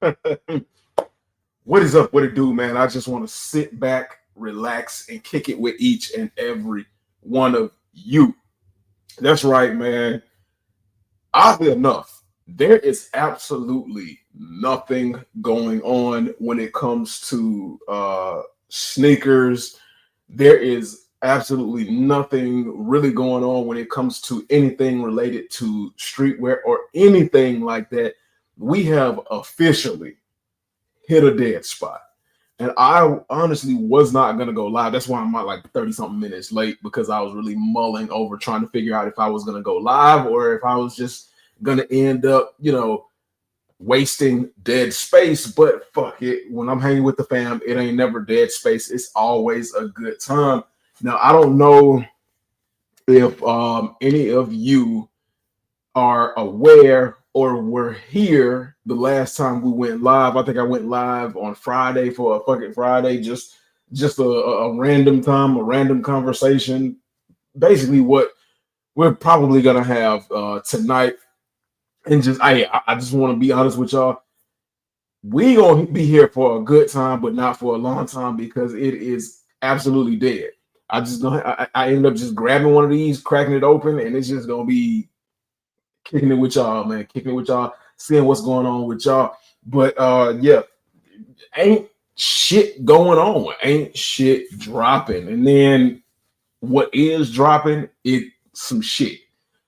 What is up? What it do, man? I just want to sit back, relax, and kick it with each and every one of you. That's right, man. Oddly enough, there is absolutely nothing going on when it comes to sneakers. There is absolutely nothing really going on when it comes to anything related to streetwear or anything like that. We have officially hit a dead spot. And I honestly was not gonna go live. That's why I'm like 30 something minutes late because I was really mulling over trying to figure out if I was gonna go live or if I was just gonna end up, wasting dead space. But fuck it. When I'm hanging with the fam, it ain't never dead space. It's always a good time. Now I don't know if any of you are aware or were here the last time we went live. I think I went live on Friday for a fucking Friday, just a random time, a random conversation. Basically, what we're probably gonna have tonight, and I just want to be honest with y'all. We gonna be here for a good time, but not for a long time because it is absolutely dead. I ended up just grabbing one of these, cracking it open, and it's just gonna be kicking it with y'all, man. Kicking it with y'all, seeing what's going on with y'all. But yeah, ain't shit going on. Ain't shit dropping. And then what is dropping, it some shit.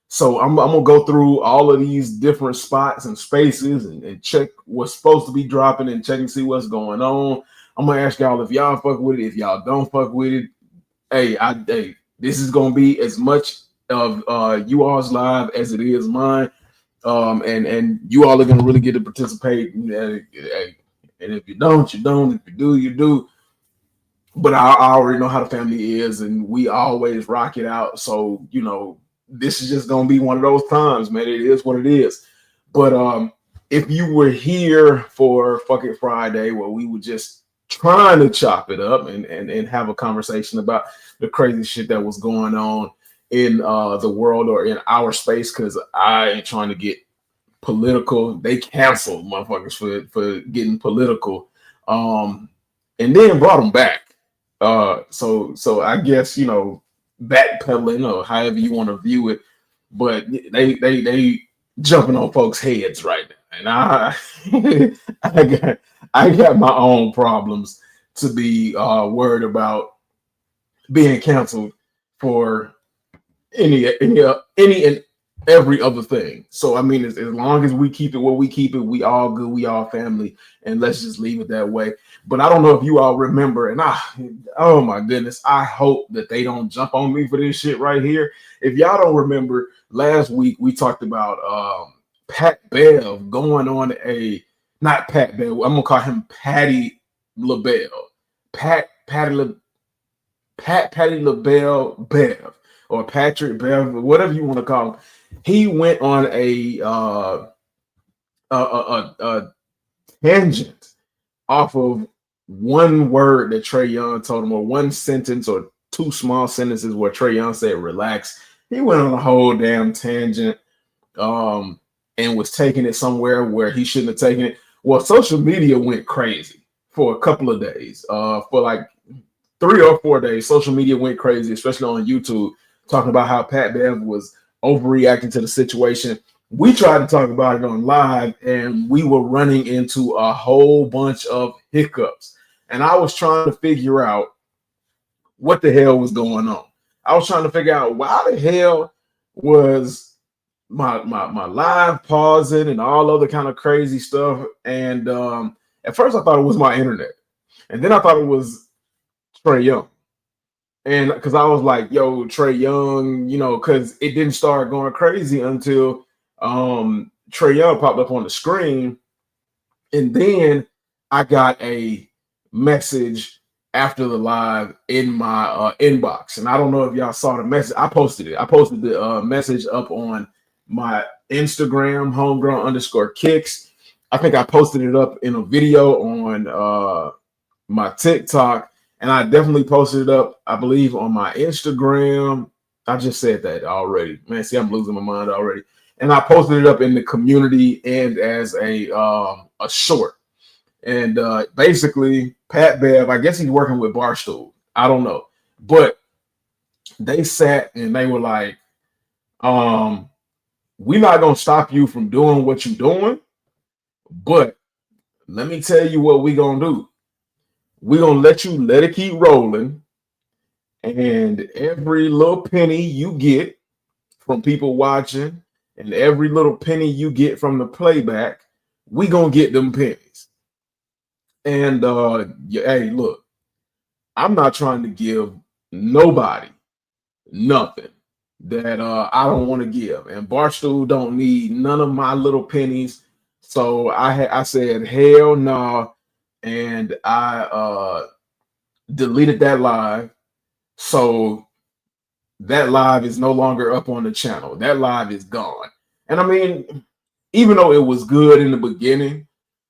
So I'm gonna go through all of these different spots and spaces and check what's supposed to be dropping and check and see what's going on. I'm gonna ask y'all if y'all fuck with it. If y'all don't fuck with it, hey, this is gonna be as much of you all's live as it is mine. And you all are gonna really get to participate. And if you don't, you don't. If you do, you do. But I already know how the family is, and we always rock it out. So this is just gonna be one of those times, man. It is what it is. But if you were here for fucking Friday, where we were just trying to chop it up and have a conversation about the crazy shit that was going on in the world or in our space, because I ain't trying to get political. They canceled motherfuckers for getting political, and then brought them back. So I guess backpedaling or however you want to view it, but they jumping on folks' heads right now, and I got my own problems to be worried about being canceled for any and every other thing. So I mean, as long as we keep it what we keep it, we all good, we all family, and let's just leave it that way. But I don't know if you all remember, and oh my goodness, I hope that they don't jump on me for this shit right here. If y'all don't remember, last week we talked about Pat Bev going on not Pat Bev, I'm gonna call him Patty LaBelle. Patty LaBelle Bev or Patrick Bev, whatever you want to call him. He went on a tangent off of one word that Trae Young told him, or one sentence or two small sentences where Trae Young said relax. He went on a whole damn tangent and was taking it somewhere where he shouldn't have taken it. Well, social media went crazy for a couple of days. For like 3 or 4 days, social media went crazy, especially on YouTube, talking about how Pat Bev was overreacting to the situation. We tried to talk about it on live, and we were running into a whole bunch of hiccups. And I was trying to figure out what the hell was going on. I was trying to figure out why the hell was my live pausing and all other kind of crazy stuff. And at first I thought it was my internet, and then I thought it was Trae Young. And because I was like, yo, Trae Young, because it didn't start going crazy until Trae Young popped up on the screen. And then I got a message after the live in my inbox. And I don't know if y'all saw the message. I posted it. I posted the message up on my Instagram, homegrown_kicks. I think I posted it up in a video on my TikTok. And I definitely posted it up, I believe, on my Instagram. I just said that already. Man, see, I'm losing my mind already. And I posted it up in the community and as a short. And basically, Pat Bev, I guess he's working with Barstool. I don't know. But they sat and they were like, we're not going to stop you from doing what you're doing. But let me tell you what we're going to do. We're going to let it keep rolling. And every little penny you get from people watching and every little penny you get from the playback, we going to get them pennies. And hey, look, I'm not trying to give nobody nothing that I don't want to give, and Barstool don't need none of my little pennies. So I said hell no, nah, and I deleted that live. So that live is no longer up on the channel. That live is gone. And I mean, even though it was good in the beginning,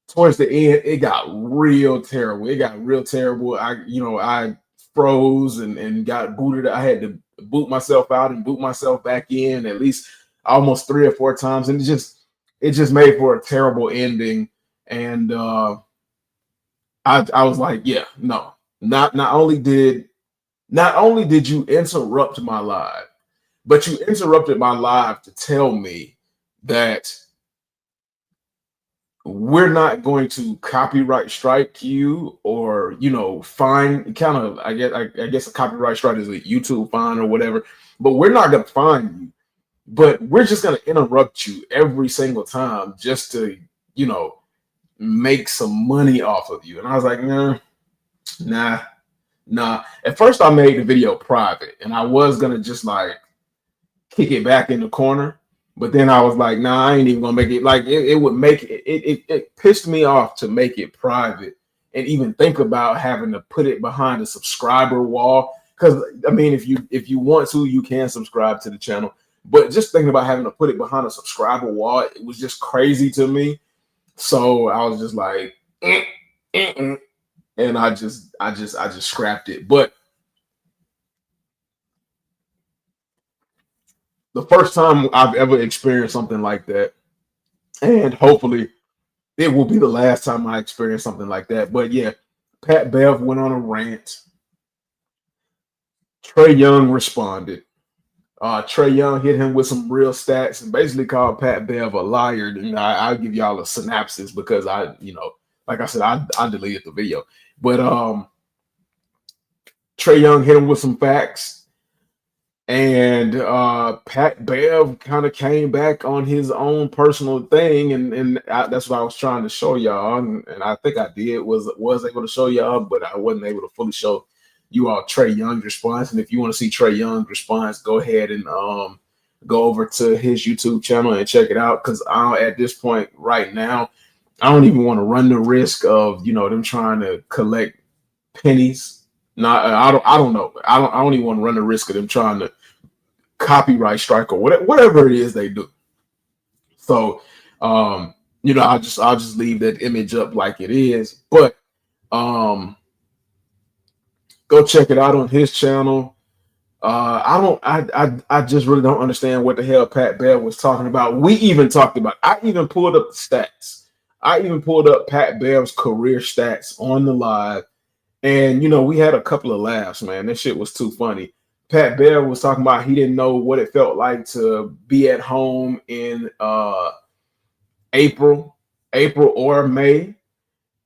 towards the end, it got real terrible. It got real terrible. I froze and got booted. I had to boot myself out and boot myself back in at least almost 3 or 4 times. And it just made for a terrible ending. And I was like, yeah, no. Not only did you interrupt my live, but you interrupted my live to tell me that we're not going to copyright strike you or fine. Kind of, I guess a copyright strike is a YouTube fine or whatever, but we're not going to fine you, but we're just going to interrupt you every single time just to make some money off of you. And I was like, nah. At first I made the video private and I was going to just like kick it back in the corner. But then I was like, nah, I ain't even gonna make it. Like it would make it pissed me off to make it private and even think about having to put it behind a subscriber wall. Because I mean, if you want to, you can subscribe to the channel. But just thinking about having to put it behind a subscriber wall, it was just crazy to me. So I was just like, and I just scrapped it. But the first time I've ever experienced something like that, and hopefully it will be the last time I experience something like that. But yeah, Pat Bev went on a rant. Trae Young responded. Trae Young hit him with some real stats and basically called Pat Bev a liar. And I'll give y'all a synopsis because like I said, I deleted the video. But Trae Young hit him with some facts. And Pat Bev kind of came back on his own personal thing, and that's what I was trying to show y'all, and I think I did was able to show y'all, but I wasn't able to fully show you all Trae Young's response. And if you want to see Trae Young's response, go ahead and go over to his YouTube channel and check it out. Because at this point right now, I don't even want to run the risk of them trying to collect pennies. I don't know. I don't even want to run the risk of them trying to copyright strike or whatever it is they do. So I'll just leave that image up like it is. But go check it out on his channel. I just really don't understand what the hell Pat Bev was talking about. I even pulled up the stats. I even pulled up Pat Bev's career stats on the live. And we had a couple of laughs, man. This shit was too funny. Pat Bev was talking about he didn't know what it felt like to be at home in April or May.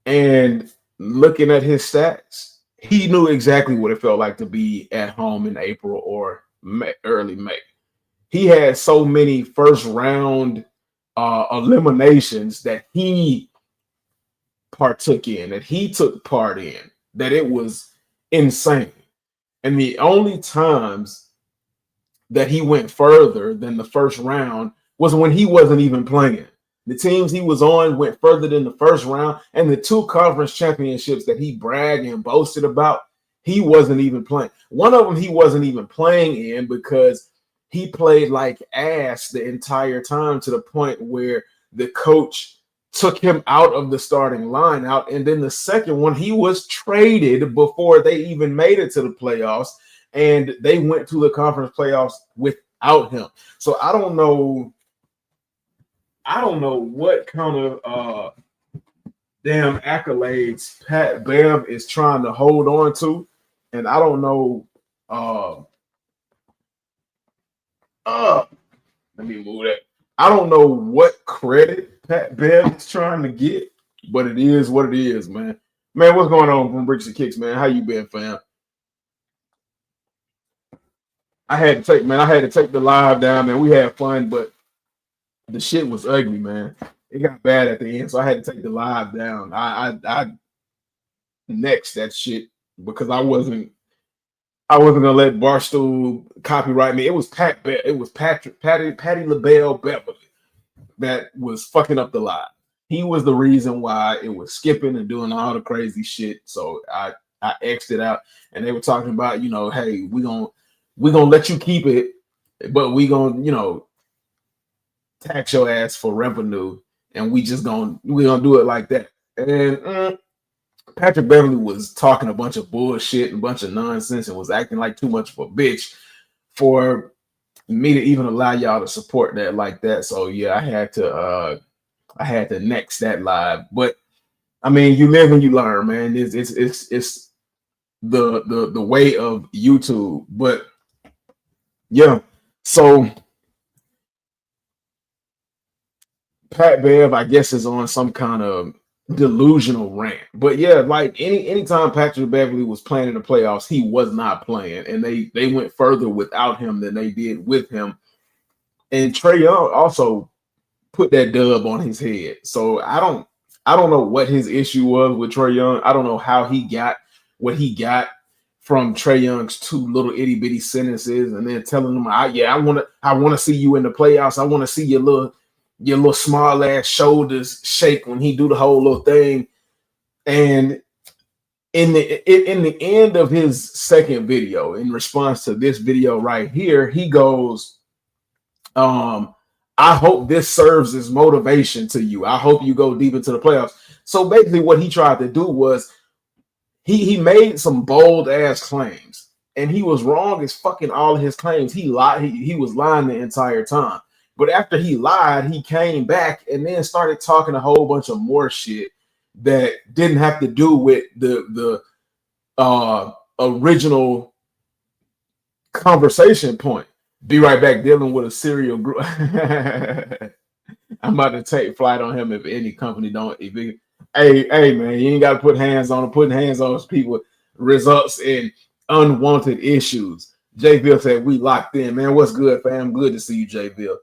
And looking at his stats, he knew exactly what it felt like to be at home in April or early May. He had so many first round eliminations that he partook in, that he took part in, that it was insane. And the only times that he went further than the first round was when he wasn't even playing. The teams he was on went further than the first round, and the 2 conference championships that he bragged and boasted about, he wasn't even playing. One of them he wasn't even playing in because he played like ass the entire time, to the point where the coach took him out of the starting lineup. And then the second one, he was traded before they even made it to the playoffs, and they went to the conference playoffs without him. So I don't know what kind of damn accolades Pat Bev is trying to hold on to, and I don't know. Let me move that. I don't know what credit Pat Bev is trying to get, but it is what it is, man. Man, what's going on from Bricks and Kicks, man? How you been, fam? I had to take the live down, man. We had fun, but the shit was ugly, man. It got bad at the end, so I had to take the live down. I next that shit because I wasn't gonna let Barstool copyright me. It was Patty LaBelle Beverly that was fucking up the live. He was the reason why it was skipping and doing all the crazy shit. So I X'd it out, and they were talking about, hey, we gonna let you keep it, but we gonna tax your ass for revenue, and we gonna do it like that. And Patrick Beverly was talking a bunch of bullshit and a bunch of nonsense and was acting like too much of a bitch for me to even allow y'all to support that like that. So yeah, I had to next that live. But I mean, you live and you learn, man. It's the way of YouTube. But yeah, so Pat Bev, I guess, is on some kind of delusional rant. But yeah, like anytime Patrick Beverly was playing in the playoffs, he was not playing, and they went further without him than they did with him. And Trae Young also put that dub on his head. So I don't know what his issue was with Trae Young. I don't know how he got what he got from Trae Young's two little itty bitty sentences, and then telling him, I want to see you in the playoffs. I want to see your little small ass shoulders shake when he do the whole little thing. And in the end of his second video, in response to this video right here, he goes, I hope this serves as motivation to you. I hope you go deep into the playoffs. So basically what he tried to do was he made some bold ass claims, and he was wrong as fucking all of his claims. He lied. He was lying the entire time. But after he lied, he came back and then started talking a whole bunch of more shit that didn't have to do with the original conversation point. Be right back dealing with a serial group. I'm about to take flight on him if any company don't. Hey, man, you ain't got to put hands on him. Putting hands on those people results in unwanted issues. Jay Bill said, we locked in, man. What's good, fam? Good to see you, Jay Bill.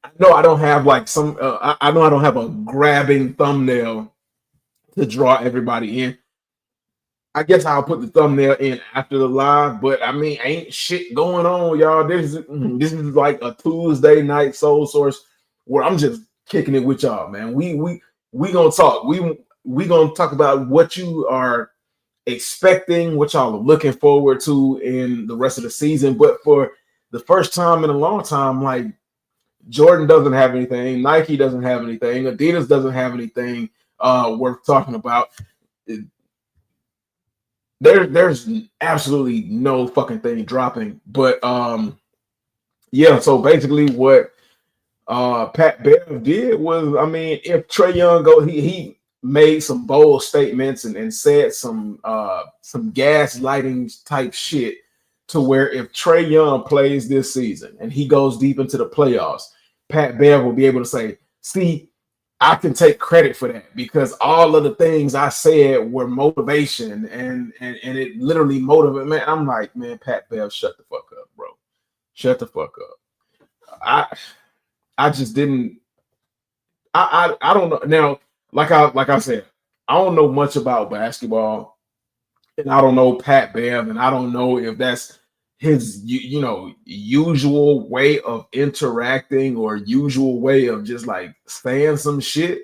I know I don't have like I know I don't have a grabbing thumbnail to draw everybody in. I guess I'll put the thumbnail in after the live, but I mean, ain't shit going on, y'all. This is like a Tuesday night Soul Source where I'm just kicking it with y'all, man. We gonna talk. We gonna talk about what you are expecting, what y'all are looking forward to in the rest of the season. But for the first time in a long time, like, Jordan doesn't have anything, Nike doesn't have anything, Adidas doesn't have anything worth talking about. There's absolutely no fucking thing dropping. But yeah, so basically what Pat Bev did was, I mean, if Trae Young he made some bold statements and said some gaslighting type shit to where if Trae Young plays this season and he goes deep into the playoffs, Pat Bev will be able to say, see, I can take credit for that because all of the things I said were motivation and it literally motivated. Man, I'm like, man, Pat Bev, shut the fuck up, bro. Shut the fuck up. I just didn't. I don't know. Now, like I said, I don't know much about basketball, and I don't know Pat Bev, and I don't know if that's his usual way of interacting or usual way of just like saying some shit.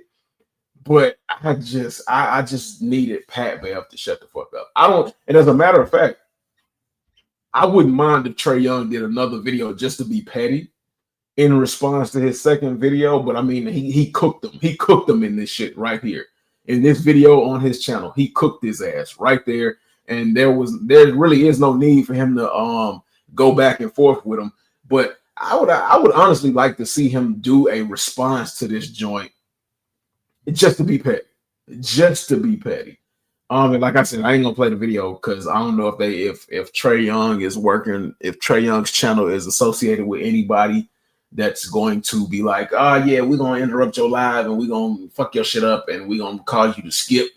But I just needed Pat Bev to shut the fuck up. And as a matter of fact, I wouldn't mind if Trae Young did another video just to be petty in response to his second video. But I mean, he cooked them. He cooked them in this shit right here. In this video on his channel, he cooked his ass right there. And there really is no need for him to go back and forth with him. But I would honestly like to see him do a response to this joint just to be petty, just to be petty. And like I said, I ain't gonna play the video because I don't know if Trae Young is working, if Trae Young's channel is associated with anybody that's going to be like, oh yeah, we're gonna interrupt your live and we're gonna fuck your shit up and we're gonna cause you to skip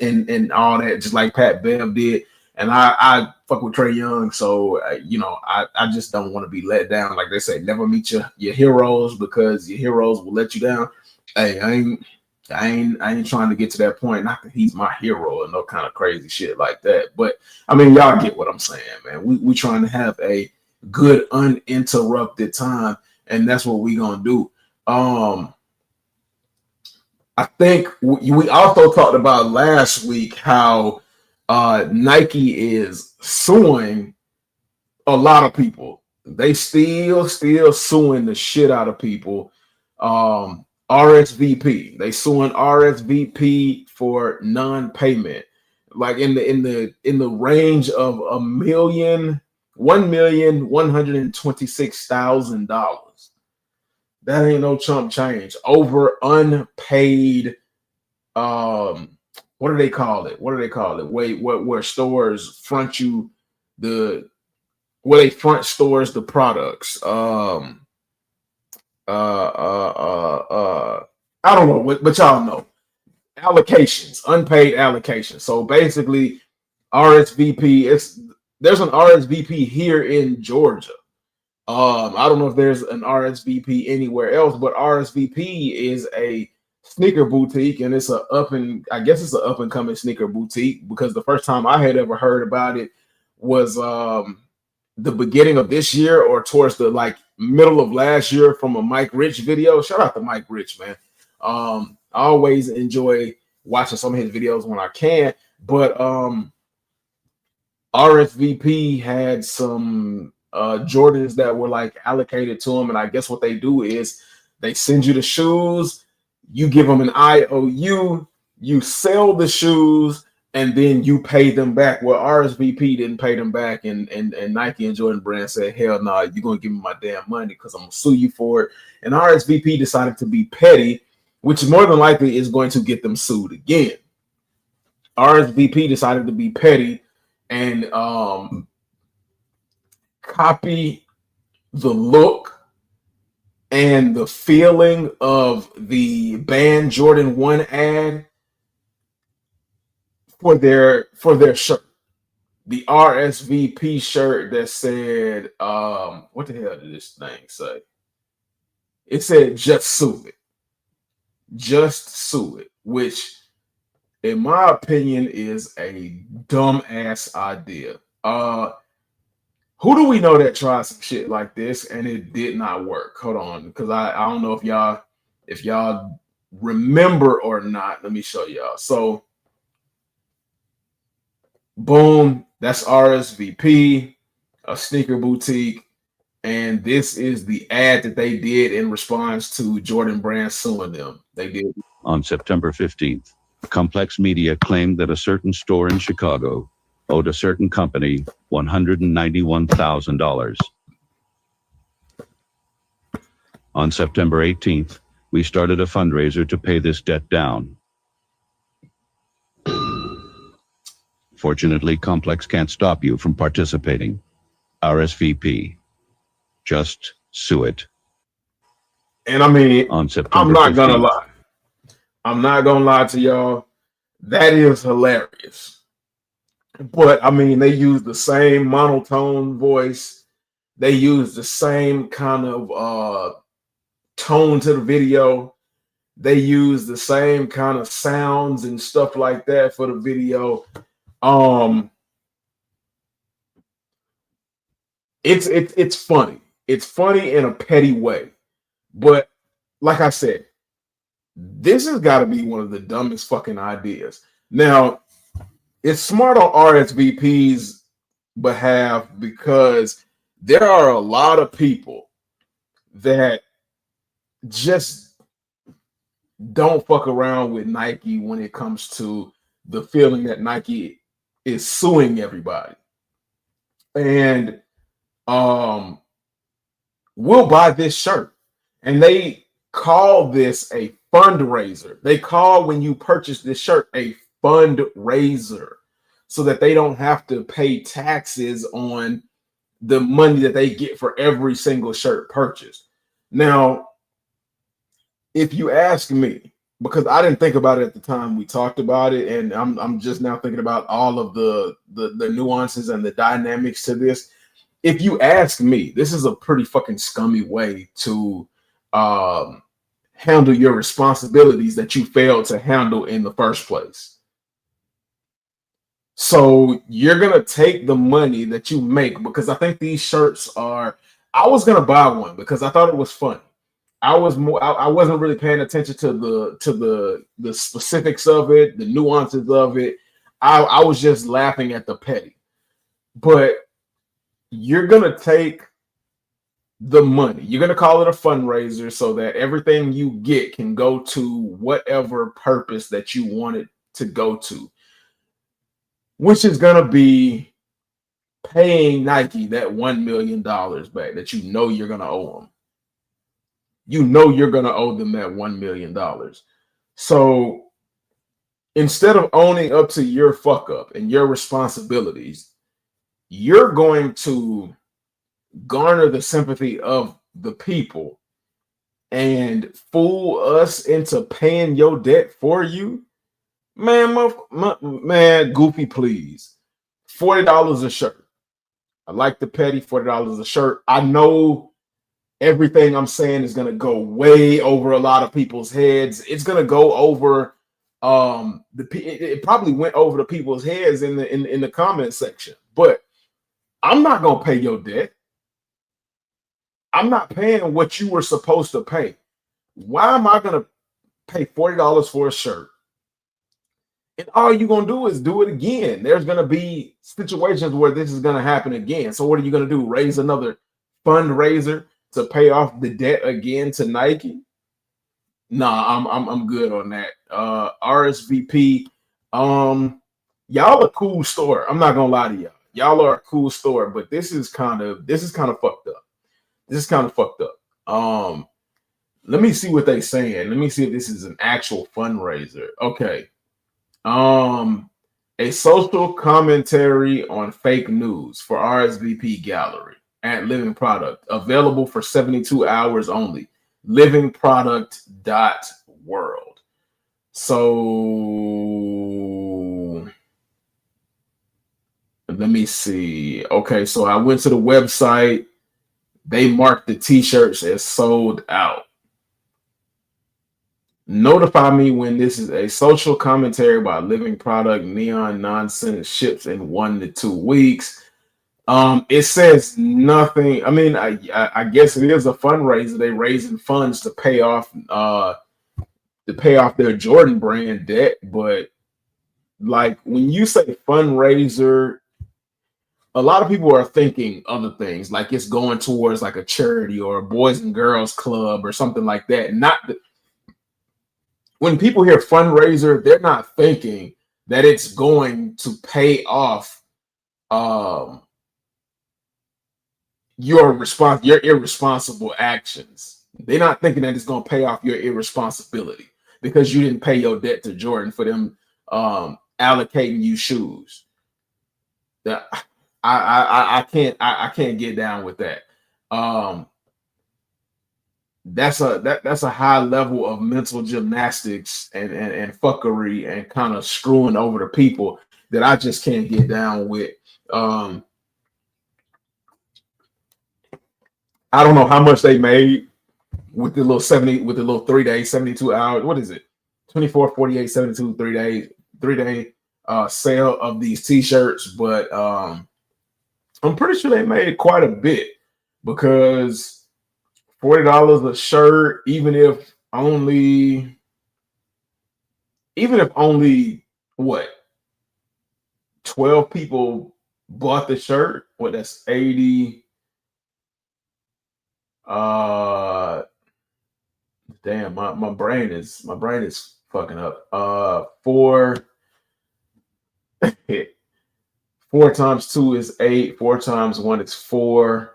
and all that, just like Pat Bev did. And I fuck with Trae Young, so I just don't want to be let down. Like they say, never meet your heroes because your heroes will let you down. Hey, I ain't trying to get to that point. Not that he's my hero and no kind of crazy shit like that. But I mean, y'all get what I'm saying, man. We trying to have a good uninterrupted time, and that's what we gonna do. I think we also talked about last week how Nike is suing a lot of people. They still suing the shit out of people. RSVP. They suing RSVP for non-payment, like in the range of $1,126,000. That ain't no chump change over unpaid. What do they call it? Wait, where stores front you where they front stores the products. I don't know, but y'all know allocations, unpaid allocations. So basically, RSVP. There's an RSVP here in Georgia. I don't know if there's an RSVP anywhere else, but RSVP is a sneaker boutique, and it's I guess it's an up and coming sneaker boutique because the first time I had ever heard about it was the beginning of this year or towards the middle of last year from a Mike Rich video. Shout out to Mike Rich, man. I always enjoy watching some of his videos when I can, but RSVP had some Jordans that were allocated to them, and I guess what they do is they send you the shoes, you give them an IOU, you sell the shoes, and then you pay them back. Well, RSVP didn't pay them back, and Nike and Jordan Brand said, hell no, you're going to give me my damn money because I'm going to sue you for it. And RSVP decided to be petty, which more than likely is going to get them sued again. RSVP decided to be petty and copy the look and the feeling of the band Jordan 1 ad for their shirt. The RSVP shirt that said, what the hell did this thing say? It said, just sue it. Just sue it, which in my opinion is a dumbass idea. Who do we know that tried some shit like this and it did not work? Hold on, because I don't know if y'all remember or not. Let me show y'all. So boom, that's RSVP, a sneaker boutique, and this is the ad that they did in response to Jordan Brand suing them. They did on September 15th. Complex Media claimed that a certain store in Chicago owed a certain company $191,000. On September 18th, we started a fundraiser to pay this debt down. Fortunately, Complex can't stop you from participating. RSVP. Just sue it. And I mean, on September I'm not 15th. gonna lie. I'm not gonna lie to y'all. That is hilarious. But I mean, they use the same monotone voice. They use the same kind of tone to the video. They use the same kind of sounds and stuff like that for the video. It's funny. It's funny in a petty way. But like I said, this has got to be one of the dumbest fucking ideas. Now, it's smart on RSVP's behalf because there are a lot of people that just don't fuck around with Nike when it comes to the feeling that Nike is suing everybody. And we'll buy this shirt. And they call this a fundraiser. They call when you purchase this shirt a fundraiser so that they don't have to pay taxes on the money that they get for every single shirt purchased. Now, if you ask me, because I didn't think about it at the time we talked about it, and I'm just now thinking about all of the nuances and the dynamics to this. If you ask me, this is a pretty fucking scummy way to handle your responsibilities that you failed to handle in the first place. So you're gonna take the money that you make, because I think these shirts are. I was gonna buy one because I thought it was funny. I wasn't really paying attention to the specifics of it, the nuances of it. I was just laughing at the petty. But you're gonna take the money. You're gonna call it a fundraiser so that everything you get can go to whatever purpose that you want it to go to, which is gonna be paying Nike that $1 million back that you know you're gonna owe them. You know you're going to owe them that $1 million. So instead of owning up to your fuck up and your responsibilities, you're going to garner the sympathy of the people and fool us into paying your debt for you. Man, man, Goofy, please. $40 a shirt. I like the petty. $40 a shirt. I know everything I'm saying is going to go way over a lot of people's heads. It's going to go over it probably went over the people's heads in the comment section. But I'm not going to pay your debt. I'm not paying what you were supposed to pay. Why am I going to pay $40 for a shirt? And all you're going to do is do it again. There's going to be situations where this is going to happen again. So what are you going to do? Raise another fundraiser to pay off the debt again to Nike? Nah, I'm good on that. RSVP, y'all a cool store. I'm not gonna lie to y'all. Y'all are a cool store, but this is kind of fucked up. This is kind of fucked up. Let me see what they saying. Let me see if this is an actual fundraiser. Okay. A social commentary on fake news for RSVP gallery at Living Product, available for 72 hours only. livingproduct.world. So let me see. Okay, so I went to the website. They marked the t-shirts as sold out. Notify me when this is a social commentary by Living Product. Neon nonsense ships in 1 to 2 weeks. It says nothing. I mean, I guess it is a fundraiser. They're raising funds to pay off their Jordan brand debt. But like when you say fundraiser, a lot of people are thinking other things, like it's going towards like a charity or a Boys and Girls Club or something like that. When people hear fundraiser, they're not thinking that it's going to pay off your irresponsible actions. They're not thinking that it's going to pay off your irresponsibility because you didn't pay your debt to Jordan for them allocating you shoes. I can't get down with that. That's a high level of mental gymnastics and fuckery and kind of screwing over the people that I just can't get down with. I don't know how much they made with the little 3 days, 72 hours. What is it? 24, 48, 72, 3-day sale of these t-shirts. But I'm pretty sure they made quite a bit, because $40 a shirt, even if only what, 12 people bought the shirt, what, that's 80. Damn, my brain is fucking up. 4 times 2 is 8. 4 times 1 is 4.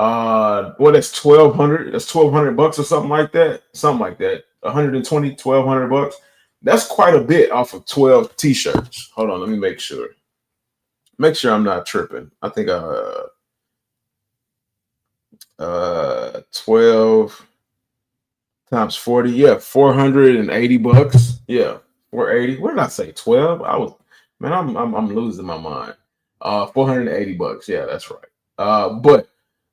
Well, that's 1,200. That's 1,200 bucks or something like that. Something like that. 120, 1,200 bucks. That's quite a bit off of 12 t-shirts. Hold on, let me make sure. Make sure I'm not tripping. I think 12 times 40. Yeah, 480 bucks. Yeah, 480. What did I say? 12? I'm losing my mind. 480 bucks. Yeah, that's right. But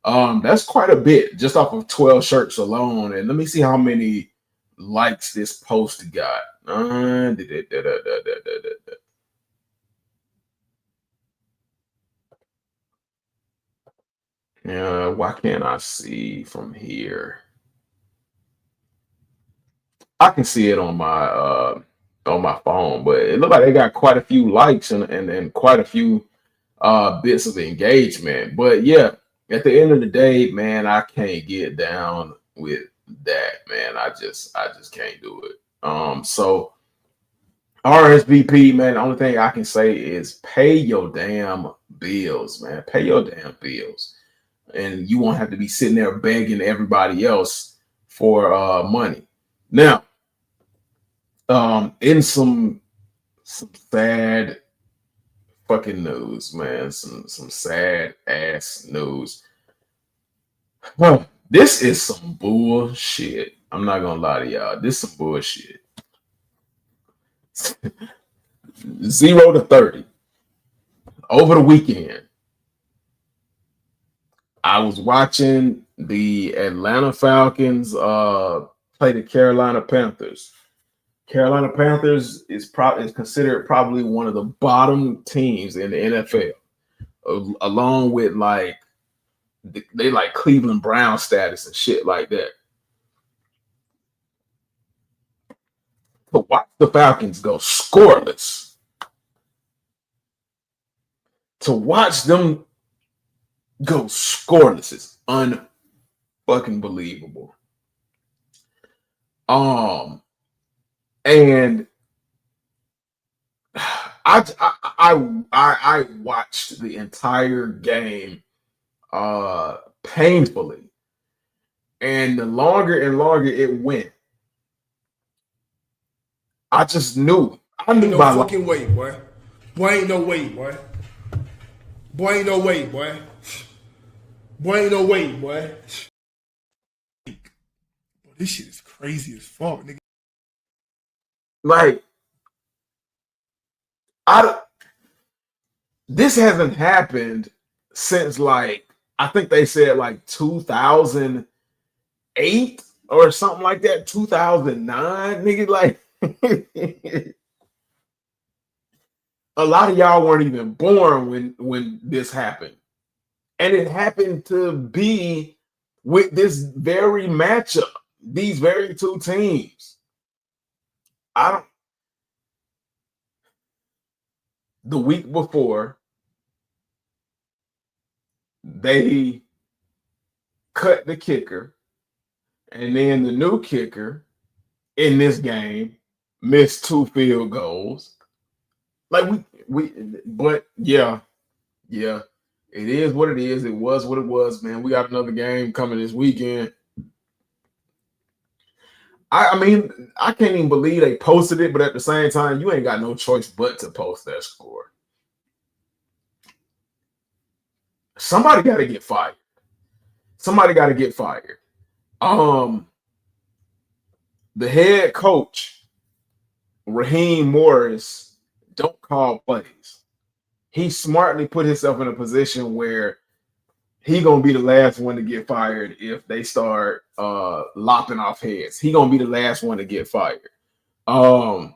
that's quite a bit just off of 12 shirts alone. And let me see how many likes this post got. Yeah, why can't I see from here? I can see it on my phone, but it looked like they got quite a few likes and quite a few bits of engagement. But yeah, at the end of the day, man, I can't get down with that, man. I just can't do it. So RSVP, man, the only thing I can say is pay your damn bills, man. Pay your damn bills. And you won't have to be sitting there begging everybody else for money. Now, in some sad fucking news, man, some sad ass news. This is some bullshit. I'm not gonna lie to y'all. This is some bullshit. 0 to 30 over the weekend. I was watching the Atlanta Falcons play the Carolina Panthers. Carolina Panthers is considered probably one of the bottom teams in the NFL, along with they like Cleveland Brown status and shit like that. To watch the Falcons go scoreless, to watch them go scoreless is unfucking believable. And I watched the entire game painfully, and the longer and longer it went, I just knew. I knew no fucking way, boy. Boy, ain't no way, boy. Boy, ain't no way, boy. Boy, ain't no way, boy. This shit is crazy as fuck, nigga. Like, this hasn't happened since I think they said 2008 or something like that, 2009, nigga. Like, a lot of y'all weren't even born when this happened, and it happened to be with this very matchup, these very two teams. The week before, they cut the kicker, and then the new kicker in this game missed 2 field goals. But yeah, it is what it is. It was what it was, man. We got another game coming this weekend. I mean, I can't even believe they posted it, but at the same time, you ain't got no choice but to post that score. Somebody got to get fired. The head coach, Raheem Morris, don't call plays. He smartly put himself in a position where he gonna be the last one to get fired if they start lopping off heads. He gonna be the last one to get fired. That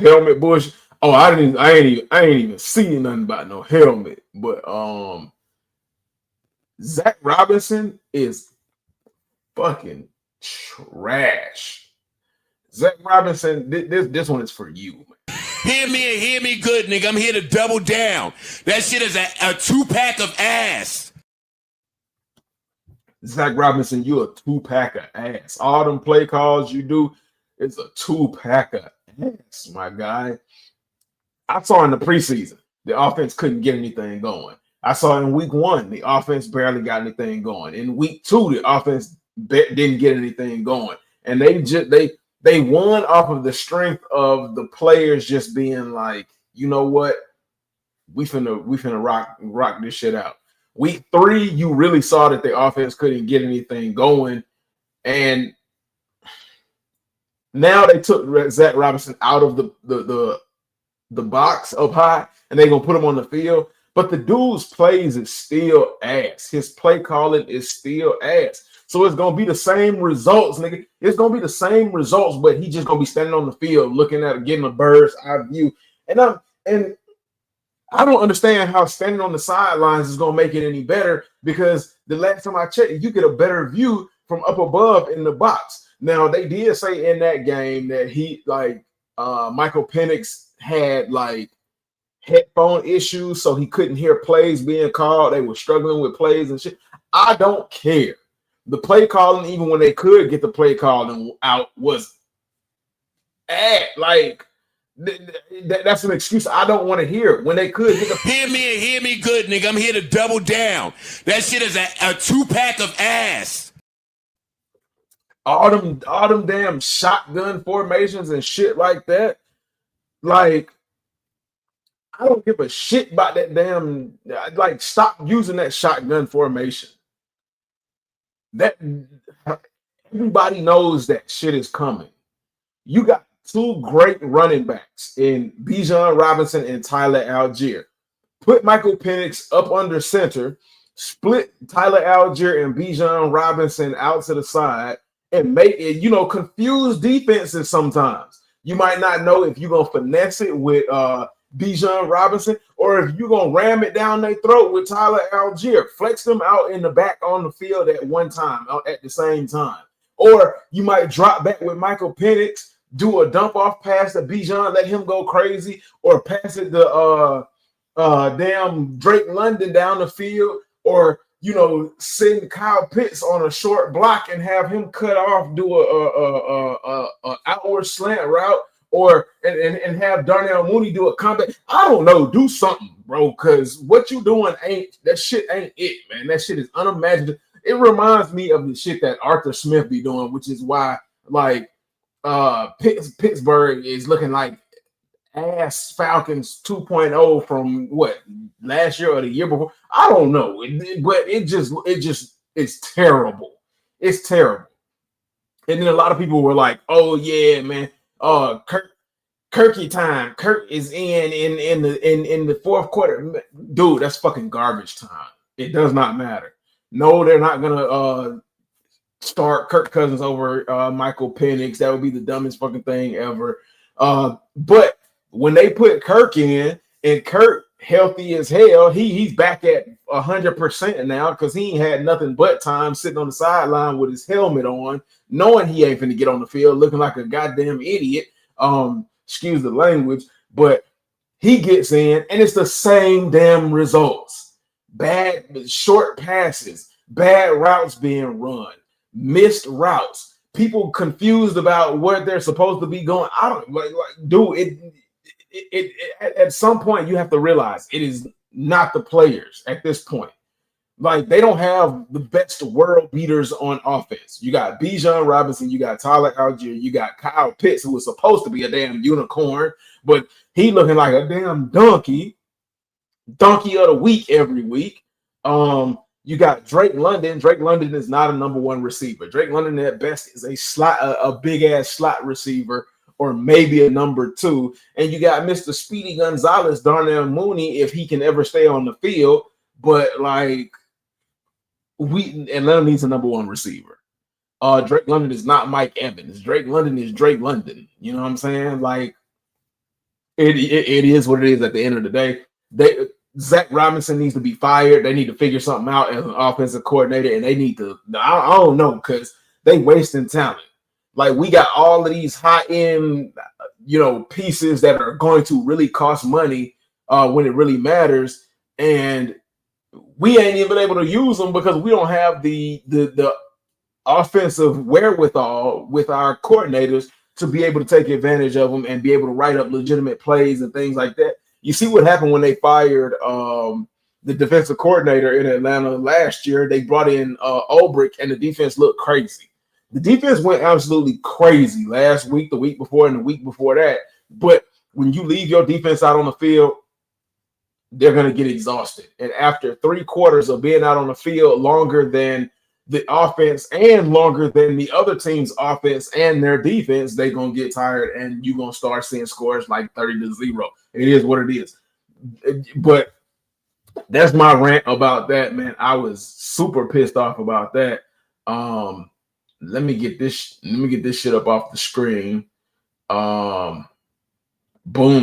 helmet bush. Oh, I ain't even seen nothing about no helmet. But Zach Robinson is fucking trash. Zach Robinson, this one is for you, man. Hear me and hear me good, nigga. I'm here to double down. That shit is a 2-pack of ass. Zach Robinson, you a 2-pack of ass. All them play calls you do is a 2-pack of ass, my guy. I saw in the preseason, the offense couldn't get anything going. I saw in week 1 the offense barely got anything going. In week 2, the offense didn't get anything going, and they won off of the strength of the players just being like, you know what, we finna rock this shit out. Week 3, you really saw that the offense couldn't get anything going, and now they took Zach Robinson out of the box up high, and they're gonna put him on the field. But the dude's plays is still ass. His play calling is still ass. So it's gonna be the same results, nigga. It's gonna be the same results, but he just gonna be standing on the field looking at it, getting a bird's eye view. And I don't understand how standing on the sidelines is gonna make it any better, because the last time I checked, you get a better view from up above in the box. Now they did say in that game that Michael Penix had like headphone issues, so he couldn't hear plays being called. They were struggling with plays and shit. I don't care. The play calling, even when they could get the play calling out, was that's an excuse I don't want to hear. When they could get the hear me good, nigga. I'm here to double down. That shit is a 2-pack of ass. all them damn shotgun formations and shit like that. Like, I don't give a shit about that damn. Like, stop using that shotgun formation. That everybody knows that shit is coming. You got 2 great running backs in Bijan Robinson and Tyler Algier. Put Michael Penix up under center, split Tyler Algier and Bijan Robinson out to the side, and make it, confuse defenses sometimes. You might not know if you're going to finesse it with Bijan Robinson, or if you're going to ram it down their throat with Tyler Algier. Flex them out in the back on the field at one time, at the same time. Or you might drop back with Michael Penix, do a dump off pass to Bijan, let him go crazy, or pass it to damn Drake London down the field, or send Kyle Pitts on a short block and have him cut off, do a outward slant route, or and have Darnell Mooney do a comeback. I don't know, do something, bro, because what you doing ain't it, man. That shit is unimaginative. It reminds me of the shit that Arthur Smith be doing, which is why Pittsburgh is looking like ass Falcons 2.0 from what, last year or the year before. I don't know, but it's terrible. It's terrible. And then a lot of people were like, "Oh yeah, man, Kirky time. Kirk is in the fourth quarter." Dude, that's fucking garbage time. It does not matter. No, they're not gonna start Kirk Cousins over Michael Penix. That would be the dumbest fucking thing ever. But when they put Kirk in, and Kirk healthy as hell, he's back at 100% now, because he ain't had nothing but time sitting on the sideline with his helmet on, knowing he ain't finna get on the field, looking like a goddamn idiot. Excuse the language, but he gets in, and it's the same damn results. Bad short passes, bad routes being run, missed routes, people confused about where they're supposed to be going. I don't dude, it at some point you have to realize it is not the players at this point. Like, they don't have the best world beaters on offense. You got Bijan Robinson, you got Tyler Algier, you got Kyle Pitts, who was supposed to be a damn unicorn, but he looking like a damn donkey of the week every week. You got Drake London. Drake London is not a number 1 receiver. Drake London at best is a big ass slot receiver, or maybe a number 2. And you got Mr. Speedy Gonzalez, Darnell Mooney, if he can ever stay on the field. But Atlanta needs a number 1 receiver. Drake London is not Mike Evans. Drake London is Drake London. You know what I'm saying? Like, it is what it is at the end of the day. Zach Robinson needs to be fired. They need to figure something out as an offensive coordinator, and they need to, I don't know, because they wasting talent. Like, we got all of these high-end, pieces that are going to really cost money when it really matters, and we ain't even able to use them because we don't have the offensive wherewithal with our coordinators to be able to take advantage of them and be able to write up legitimate plays and things like that. You see what happened when they fired the defensive coordinator in Atlanta last year. They brought in Ulbrich, and the defense looked crazy. The defense went absolutely crazy last week, the week before, and the week before that. But when you leave your defense out on the field, they're going to get exhausted. And after 3 quarters of being out on the field longer than the offense and longer than the other team's offense and their defense, they're going to get tired, and you're going to start seeing scores like 30-0. It is what it is. But that's my rant about that, man. I was super pissed off about that. Let me get this shit up off the screen. Boom,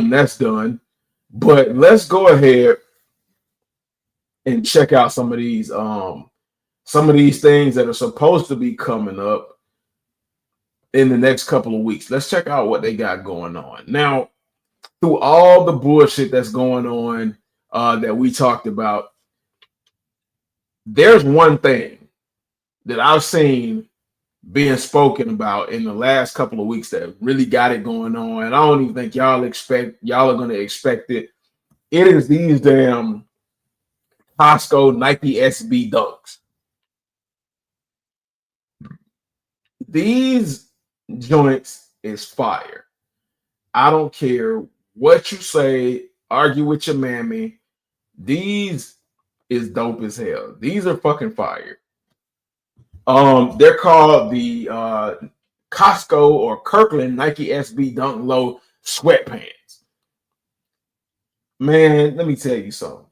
that's done. But let's go ahead and check out some of these things that are supposed to be coming up in the next couple of weeks. Let's check out what they got going on. Now, through all the bullshit that's going on that we talked about, there's one thing that I've seen being spoken about in the last couple of weeks that really got it going on, and I don't even think y'all are going to expect it. It is these damn Costco Nike SB Dunks. These joints is fire. I don't care what you say, argue with your mammy. These is dope as hell. These are fucking fire. They're called the Costco or Kirkland Nike SB Dunk Low sweatpants. Man, let me tell you something.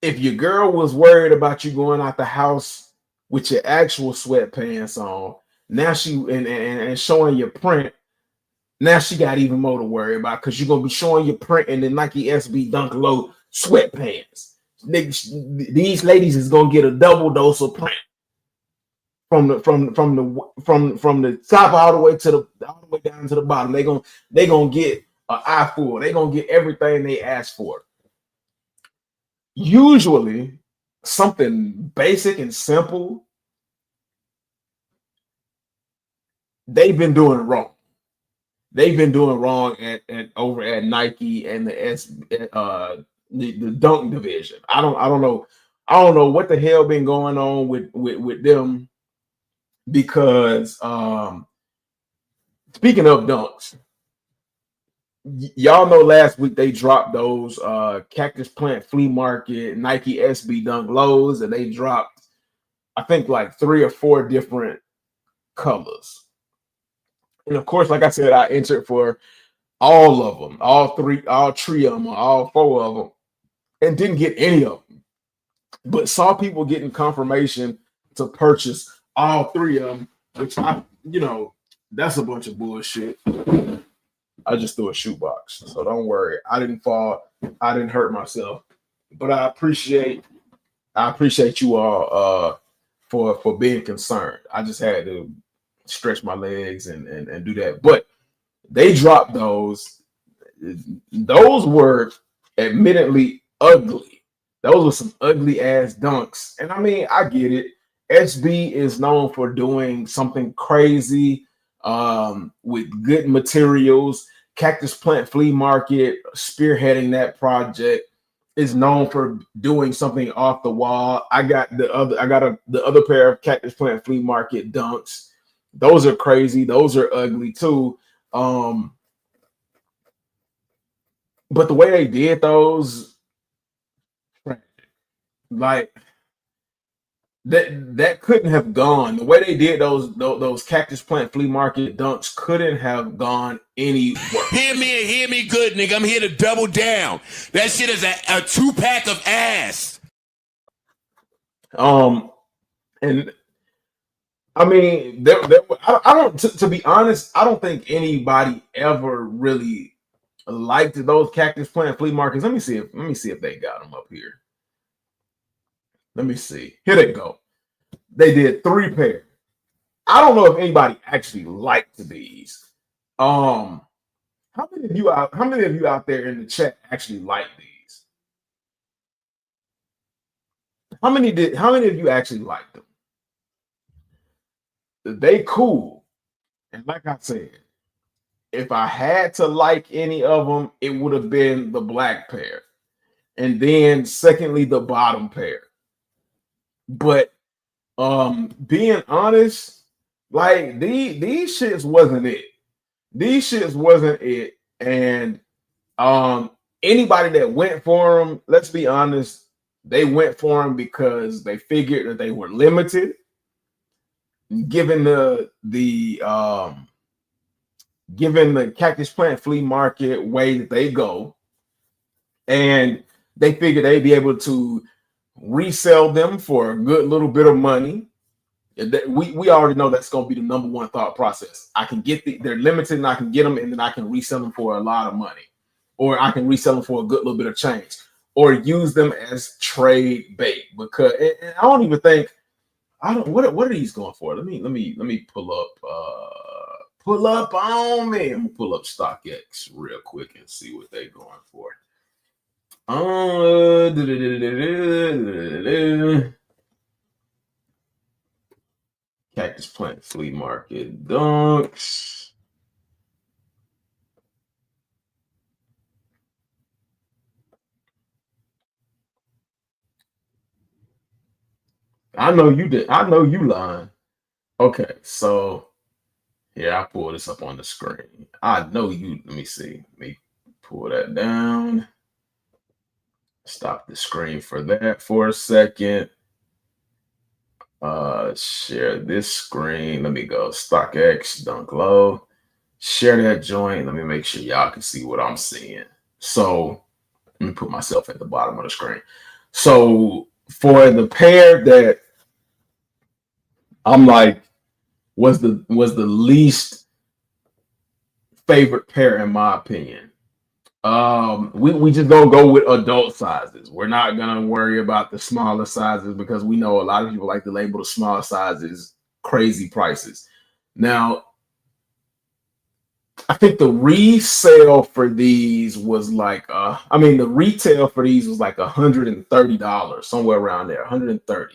If your girl was worried about you going out the house with your actual sweatpants on, now she and showing your print, now she got even more to worry about, because you're gonna be showing your print in the Nike SB Dunk Low sweatpants. These ladies is gonna get a double dose of print from the top all the way down to the bottom. They gonna get an eye full. They gonna get everything they asked for. Usually, something basic and simple, they've been doing wrong. They've been doing wrong at over at Nike and the dunk division. I don't know what the hell been going on with them, because speaking of dunks, y'all know last week they dropped those Cactus Plant Flea Market Nike SB Dunk Lows, and they dropped, I think, like 3 or 4 different colors. And of course, like I said, I entered for all of them, all 3 of them, all 4 of them, and didn't get any of them, but saw people getting confirmation to purchase all 3 of them, which that's a bunch of bullshit. I just threw a shoebox, so don't worry. I didn't fall. I didn't hurt myself, but I appreciate you all for being concerned. I just had to stretch my legs and do that. But they dropped those. Those were admittedly ugly. Those were some ugly ass dunks. And I mean, I get it. SB is known for doing something crazy with good materials. Cactus Plant Flea Market, spearheading that project, is known for doing something off the wall. I got the other pair of Cactus Plant Flea Market dunks. Those are crazy. Those are ugly too. But the way they did those, like, that couldn't have gone. The way they did those Cactus Plant Flea Market dunks couldn't have gone anywhere. Hear me good, nigga. I'm here to double down. That shit is a 2-pack of ass. And I mean, I don't. To be honest, I don't think anybody ever really liked those Cactus Plant Flea Markets. Let me see if they got them up here. Let me see. Here they go. They did 3 pairs. I don't know if anybody actually liked these. How many of you out there in the chat actually like these? How many of you actually liked them? They cool. And like I said, if I had to like any of them, it would have been the black pair. And then secondly, the bottom pair. But being honest, like these shits wasn't it. These shits wasn't it. And anybody that went for them, let's be honest, they went for them because they figured that they were limited, given the Cactus Plant Flea Market way that they go, and they figured they'd be able to resell them for a good little bit of money. We already know that's going to be the number one thought process. I can get they're limited, and I can get them, and then I can resell them for a lot of money, or I can resell them for a good little bit of change, or use them as trade bait. Because and I don't even think what are these going for? Let me pull up on me. I'm gonna pull up StockX real quick and see what they're going for. Cactus Plant Flea Market dunks. I know you did. I know you lying. Okay, so yeah, I pull this up on the screen. I know you. Let me see. Let me pull that down. Stop the screen for that for a second. Share this screen. Let me go StockX dunk low. Share that joint. Let me make sure y'all can see what I'm seeing. So let me put myself at the bottom of the screen. So for the pair that I'm like was the least favorite pair in my opinion. We just gonna go with adult sizes. We're not gonna worry about the smaller sizes because we know a lot of people like to label the small sizes crazy prices. Now, I think the resale for these was like the retail for these was like $130, somewhere around there, 130.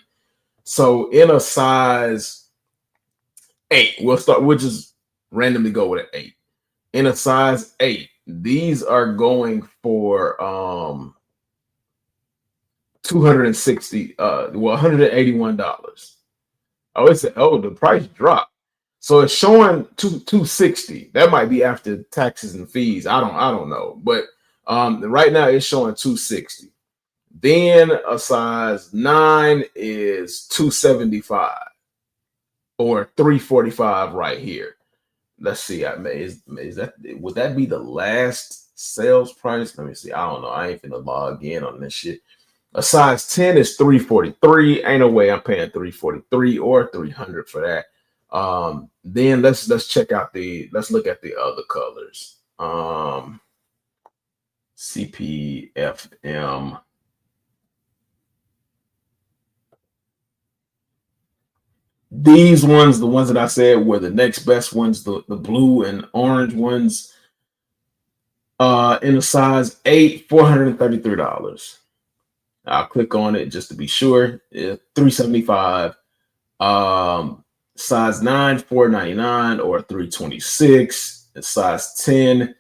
So in a size 8, we'll just randomly go with an 8. In a size 8, these are going for $181. The price dropped. So it's showing $260. That might be after taxes and fees. I don't know. But right now it's showing $260. Then a size 9 is $275 or $345 right here. Let's see. Would that be the last sales price? Let me see. I don't know. I ain't finna log in on this shit. A size 10 is $343. Ain't no way I'm paying $343 or $300 for that. Then let's look at the other colors. CPFM. These ones, the ones that I said were the next best ones, the blue and orange ones, in a size 8, $433. I'll click on it just to be sure. $375. Size 9, $499 or $326. And size 10,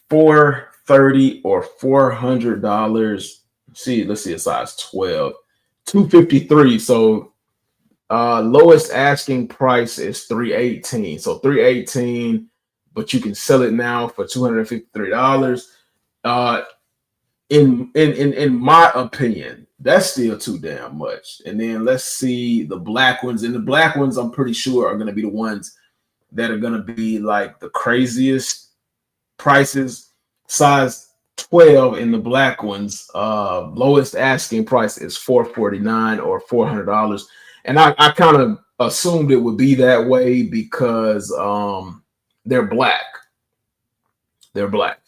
$430 or $400. Let's see a size 12, $253. So lowest asking price is $318. So $318, but you can sell it now for $253. In my opinion, that's still too damn much. And then let's see the black ones. And the black ones, I'm pretty sure, are going to be the ones that are going to be like the craziest prices. Size 12 in the black ones, lowest asking price is $449 or $400. And I kind of assumed it would be that way because they're black. They're black.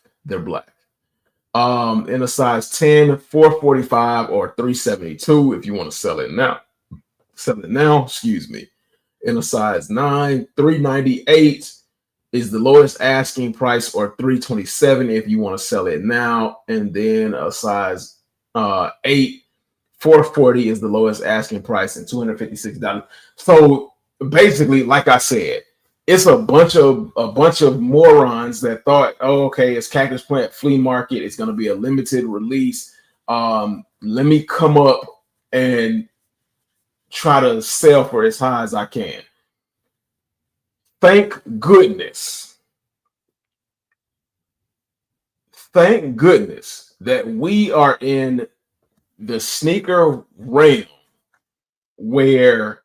In a size 10, $445 or $372 if you want to sell it now. Excuse me. In a size 9, $398 is the lowest asking price or $327 if you want to sell it now. And then a size 8, $440 is the lowest asking price and $256. So basically, like I said, it's a bunch of morons that thought, oh, okay, it's Cactus Plant Flea Market. It's gonna be a limited release. Let me come up and try to sell for as high as I can. Thank goodness that we are in the sneaker realm where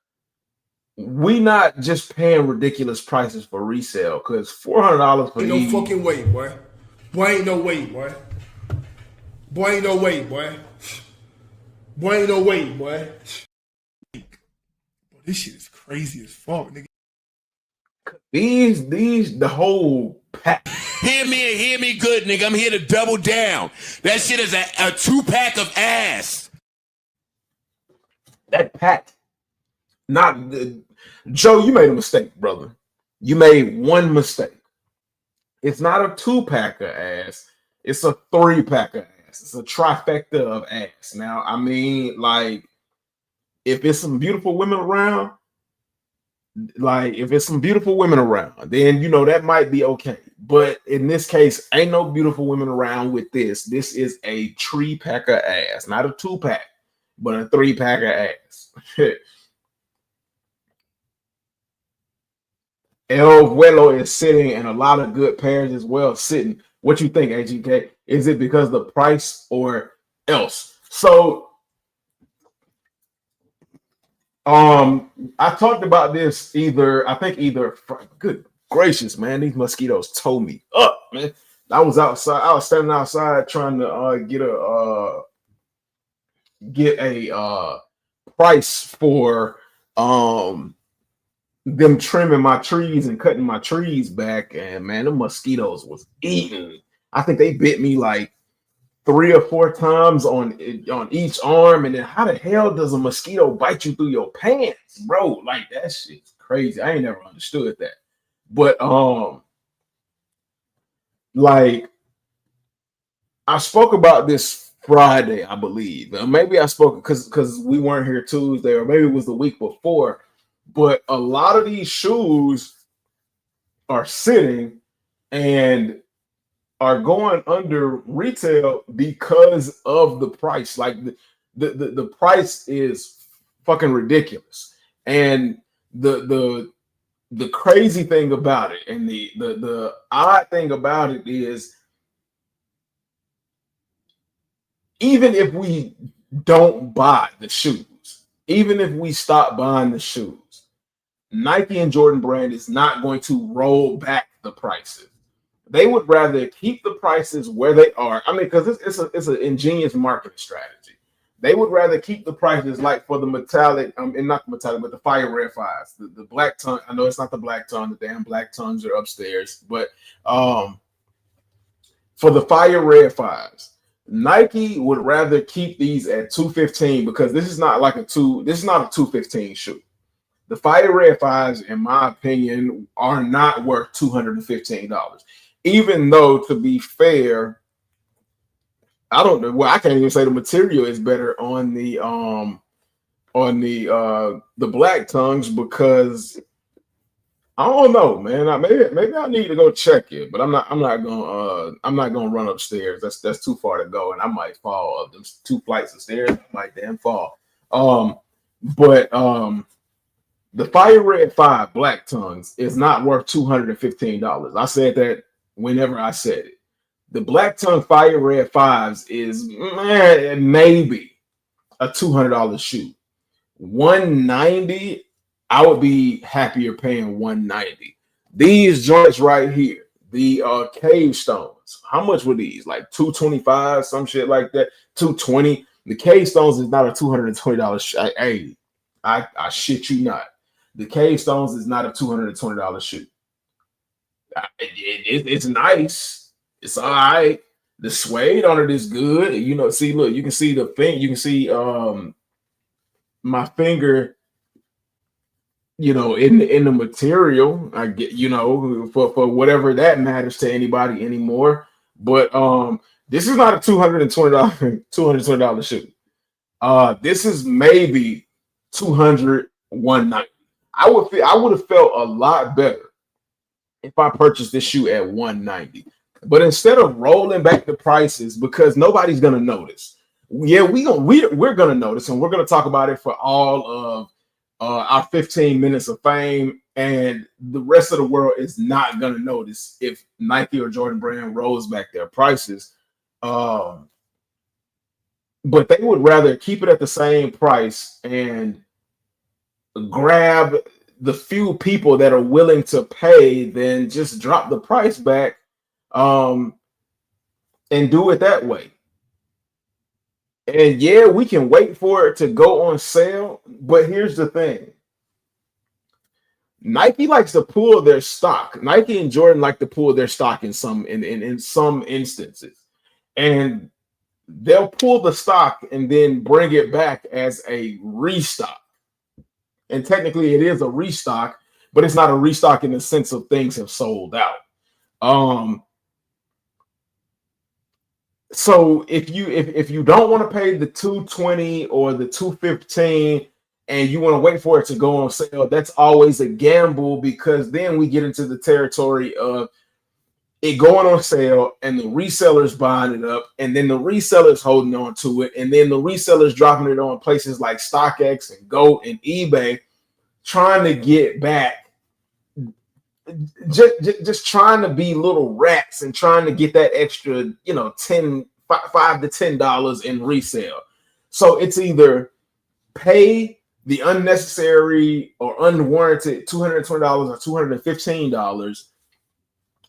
we not just paying ridiculous prices for resale, because $400 for Ain't these. no fucking way, boy. Boy, ain't no way, boy. Boy, ain't no way, boy. Boy, ain't no way, boy. This shit is crazy as fuck, nigga. The whole pack. Hear me good, nigga. I'm here to double down. That shit is a 2-pack of ass. That pack. Not the, Joe, you made a mistake, brother. You made one mistake. It's not a 2-pack of ass. It's a 3-pack of ass. It's a trifecta of ass. Now, I mean, like, if it's some beautiful women around, then you know that might be okay. But in this case, ain't no beautiful women around with this. This is a 3-pack of ass, not a 2-pack, but a 3-pack of ass. El Vuelo is sitting, and a lot of good pairs as well sitting. What you think, AGK? Is it because of the price or else? So, I talked about this either. Good gracious, man, these mosquitoes tore me up, man. I was outside. I was standing outside trying to get a price for them trimming my trees and cutting my trees back, and man, the mosquitoes was eating. I think they bit me like 3 or 4 times on each arm. And then how the hell does a mosquito bite you through your pants, bro? Like, that shit's crazy. I ain't never understood that. But like, I spoke about this Friday, I believe. Maybe I spoke because we weren't here Tuesday, or maybe it was the week before. But a lot of these shoes are sitting and are going under retail because of the price. Like, the price is fucking ridiculous. And the crazy thing about it, and the odd thing about it is, even if we don't buy the shoes, even if we stop buying the shoes, Nike and Jordan Brand is not going to roll back the prices. They would rather keep the prices where they are. I mean, because it's an ingenious marketing strategy. They would rather keep the prices, like for the metallic, and not the metallic, but the Fire Red 5s, the black tongue. I know it's not the black tongue. The damn black tongues are upstairs. But for the Fire Red 5s, Nike would rather keep these at $215, because this is not a $215 shoe. The Fire Red 5s, in my opinion, are not worth $215. Even though, to be fair, I don't know. Well, I can't even say the material is better on the black tongues, because I don't know, man. Maybe I need to go check it, but I'm not gonna run upstairs. That's too far to go, and I might fall up them 2 flights of stairs. I might damn fall. The Fire Red 5 black tongues is not worth $215. I said that whenever I said it. The black tongue Fire Red 5s is maybe a $200 shoe. $190, I would be happier paying $190. These joints right here, the Cave Stones, how much were these? Like $225, some shit like that. $220. The Cave Stones is not a $220 hey, I shit you not. The Cave Stones is not a $220 shoe. It's nice. It's all right. The suede on it is good. You know, see, look, you can see the thing. You can see my finger, you know, in the material. I get, you know, for whatever that matters to anybody anymore. But this is not a $220 shoe. This is maybe $200, $190. I would have felt a lot better if I purchase this shoe at 190. But instead of rolling back the prices, because nobody's gonna notice. Yeah, we're gonna notice, and we're gonna talk about it for all of our 15 minutes of fame, and the rest of the world is not gonna notice if Nike or Jordan Brand rolls back their prices. But they would rather keep it at the same price and grab the few people that are willing to pay than just drop the price back and do it that way. And yeah, we can wait for it to go on sale, but here's the thing. Nike likes to pull their stock. Nike and Jordan like to pull their stock in some instances. And they'll pull the stock and then bring it back as a restock. And technically it is a restock, but it's not a restock in the sense of things have sold out. So if you don't want to pay the 220 or the 215 and you want to wait for it to go on sale, that's always a gamble, because then we get into the territory of it going on sale and the resellers buying it up, and then the resellers holding on to it, and then the resellers dropping it on places like StockX and Go and eBay, trying to get back, just trying to be little rats and trying to get that extra, $5 to $10 in resale. So it's either pay the unnecessary or unwarranted $220 or $215,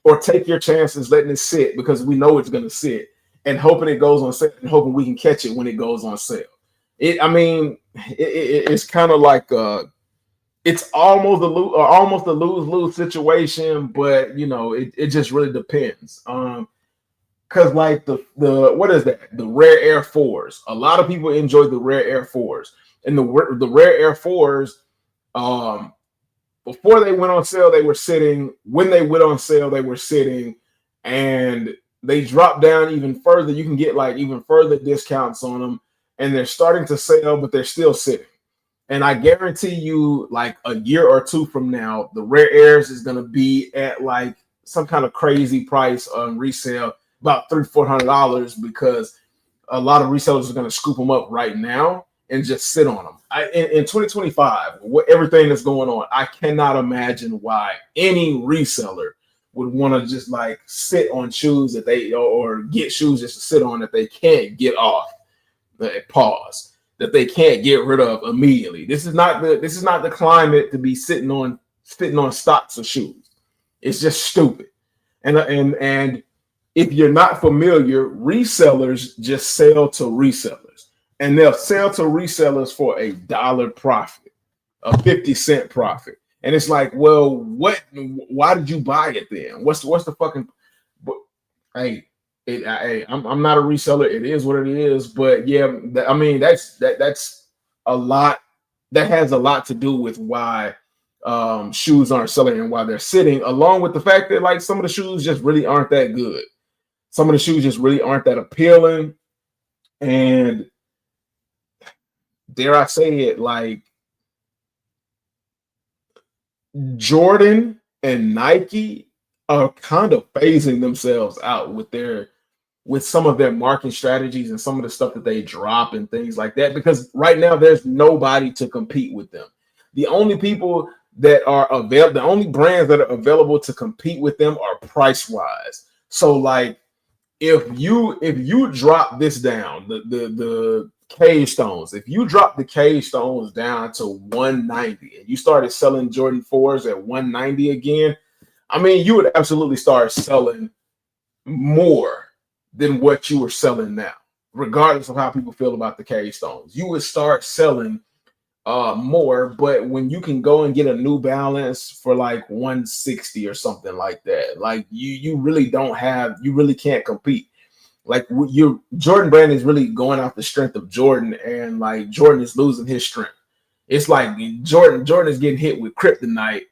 or take your chances letting it sit, because we know it's going to sit, and hoping it goes on sale and hoping we can catch it when it goes on sale. It's kind of like it's almost a lose-lose situation, but it just really depends. Because like the what is that? The Rare Air 4s. A lot of people enjoy the Rare Air 4s, and the Rare Air 4s. Before they went on sale, they were sitting. When they went on sale, they were sitting, and they dropped down even further. You can get like even further discounts on them, and they're starting to sell, but they're still sitting. And I guarantee you, like a year or two from now, the Rare Airs is going to be at like some kind of crazy price on resale, about $300-400, because a lot of resellers are going to scoop them up right now and just sit on them. In 2025, everything that's going on, I cannot imagine why any reseller would want to just like sit on shoes that they, or get shoes just to sit on that they can't get off. Pause. That they can't get rid of immediately. This is not the climate to be sitting on stocks of shoes. It's just stupid. And if you're not familiar, resellers just sell to resellers. And they'll sell to resellers for $1 profit, a 50-cent profit. And it's like, well, why did you buy it then? What's the fucking, I'm not a reseller. It is what it is. But yeah, that's a lot. That has a lot to do with why shoes aren't selling and why they're sitting, along with the fact that like some of the shoes just really aren't that good. Some of the shoes just really aren't that appealing. And dare I say it, like Jordan and Nike are kind of phasing themselves out with some of their marketing strategies and some of the stuff that they drop and things like that, because right now there's nobody to compete with them. The only people that are available, the only brands that are available to compete with them are price wise. So like if you drop this down, the Cage Stones, if you drop the Cage Stones down to 190 and you started selling Jordan 4s at 190 again, I mean, you would absolutely start selling more than what you were selling now, regardless of how people feel about the Cage Stones. You would start selling more, but when you can go and get a New Balance for like 160 or something like that, like you really can't compete. Like Jordan Brand is really going off the strength of Jordan, and like Jordan is losing his strength. It's like Jordan is getting hit with kryptonite,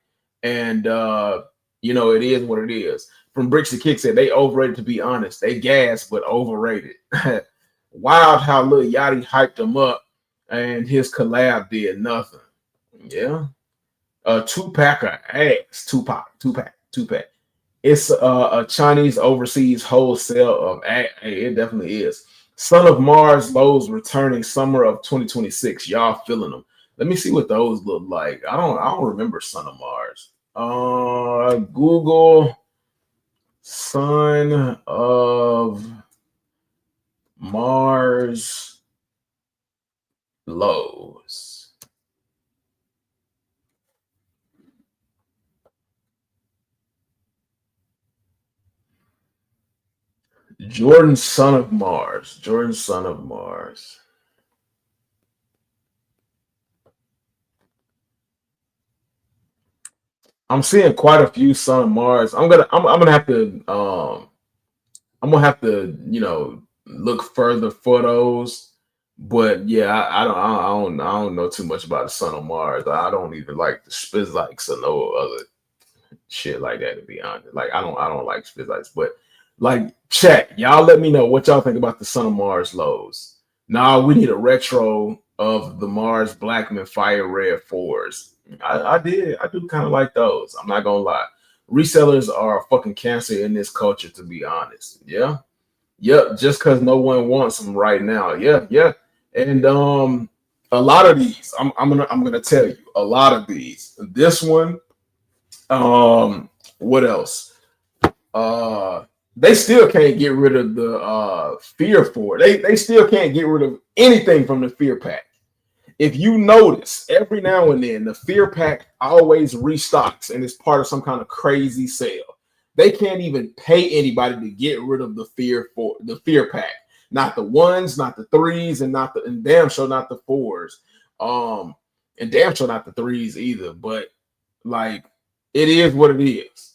and it is what it is. From Bricks to Kick said they overrated, to be honest. They gas, but overrated. Wild how Lil Yachty hyped him up and his collab did nothing. Yeah. 2-pack of ass. Tupac. 2-pack. It's a Chinese overseas wholesale of it definitely is. Son of Mars lows returning summer of 2026. Y'all feeling them. Let me see what those look like. I don't remember Son of Mars. Google Son of Mars lows. Jordan Son of Mars. Jordan Son of Mars. I'm seeing quite a few Son of Mars. I'm gonna have to look further for those. But yeah, I don't know too much about the Son of Mars. I don't even like the Spizikes or no other shit like that, to be honest. Like I don't like Spizikes, but like chat, y'all let me know what y'all think about the Son of Mars lows. Now we need a retro of the Mars Blackman Fire Red 4s. I do kind of like those. I'm not gonna lie. Resellers are a fucking cancer in this culture, to be honest. Yeah. Yep, just because no one wants them right now. Yeah. And a lot of these, I'm gonna tell you, a lot of these. This one, what else? They still can't get rid of the Fear 4. They still can't get rid of anything from the Fear Pack. If you notice, every now and then the Fear Pack always restocks and it's part of some kind of crazy sale. They can't even pay anybody to get rid of the Fear Pack. Not the 1s, not the 3s, and damn sure not the 4s. And damn sure not the 3s either. But like, it is what it is.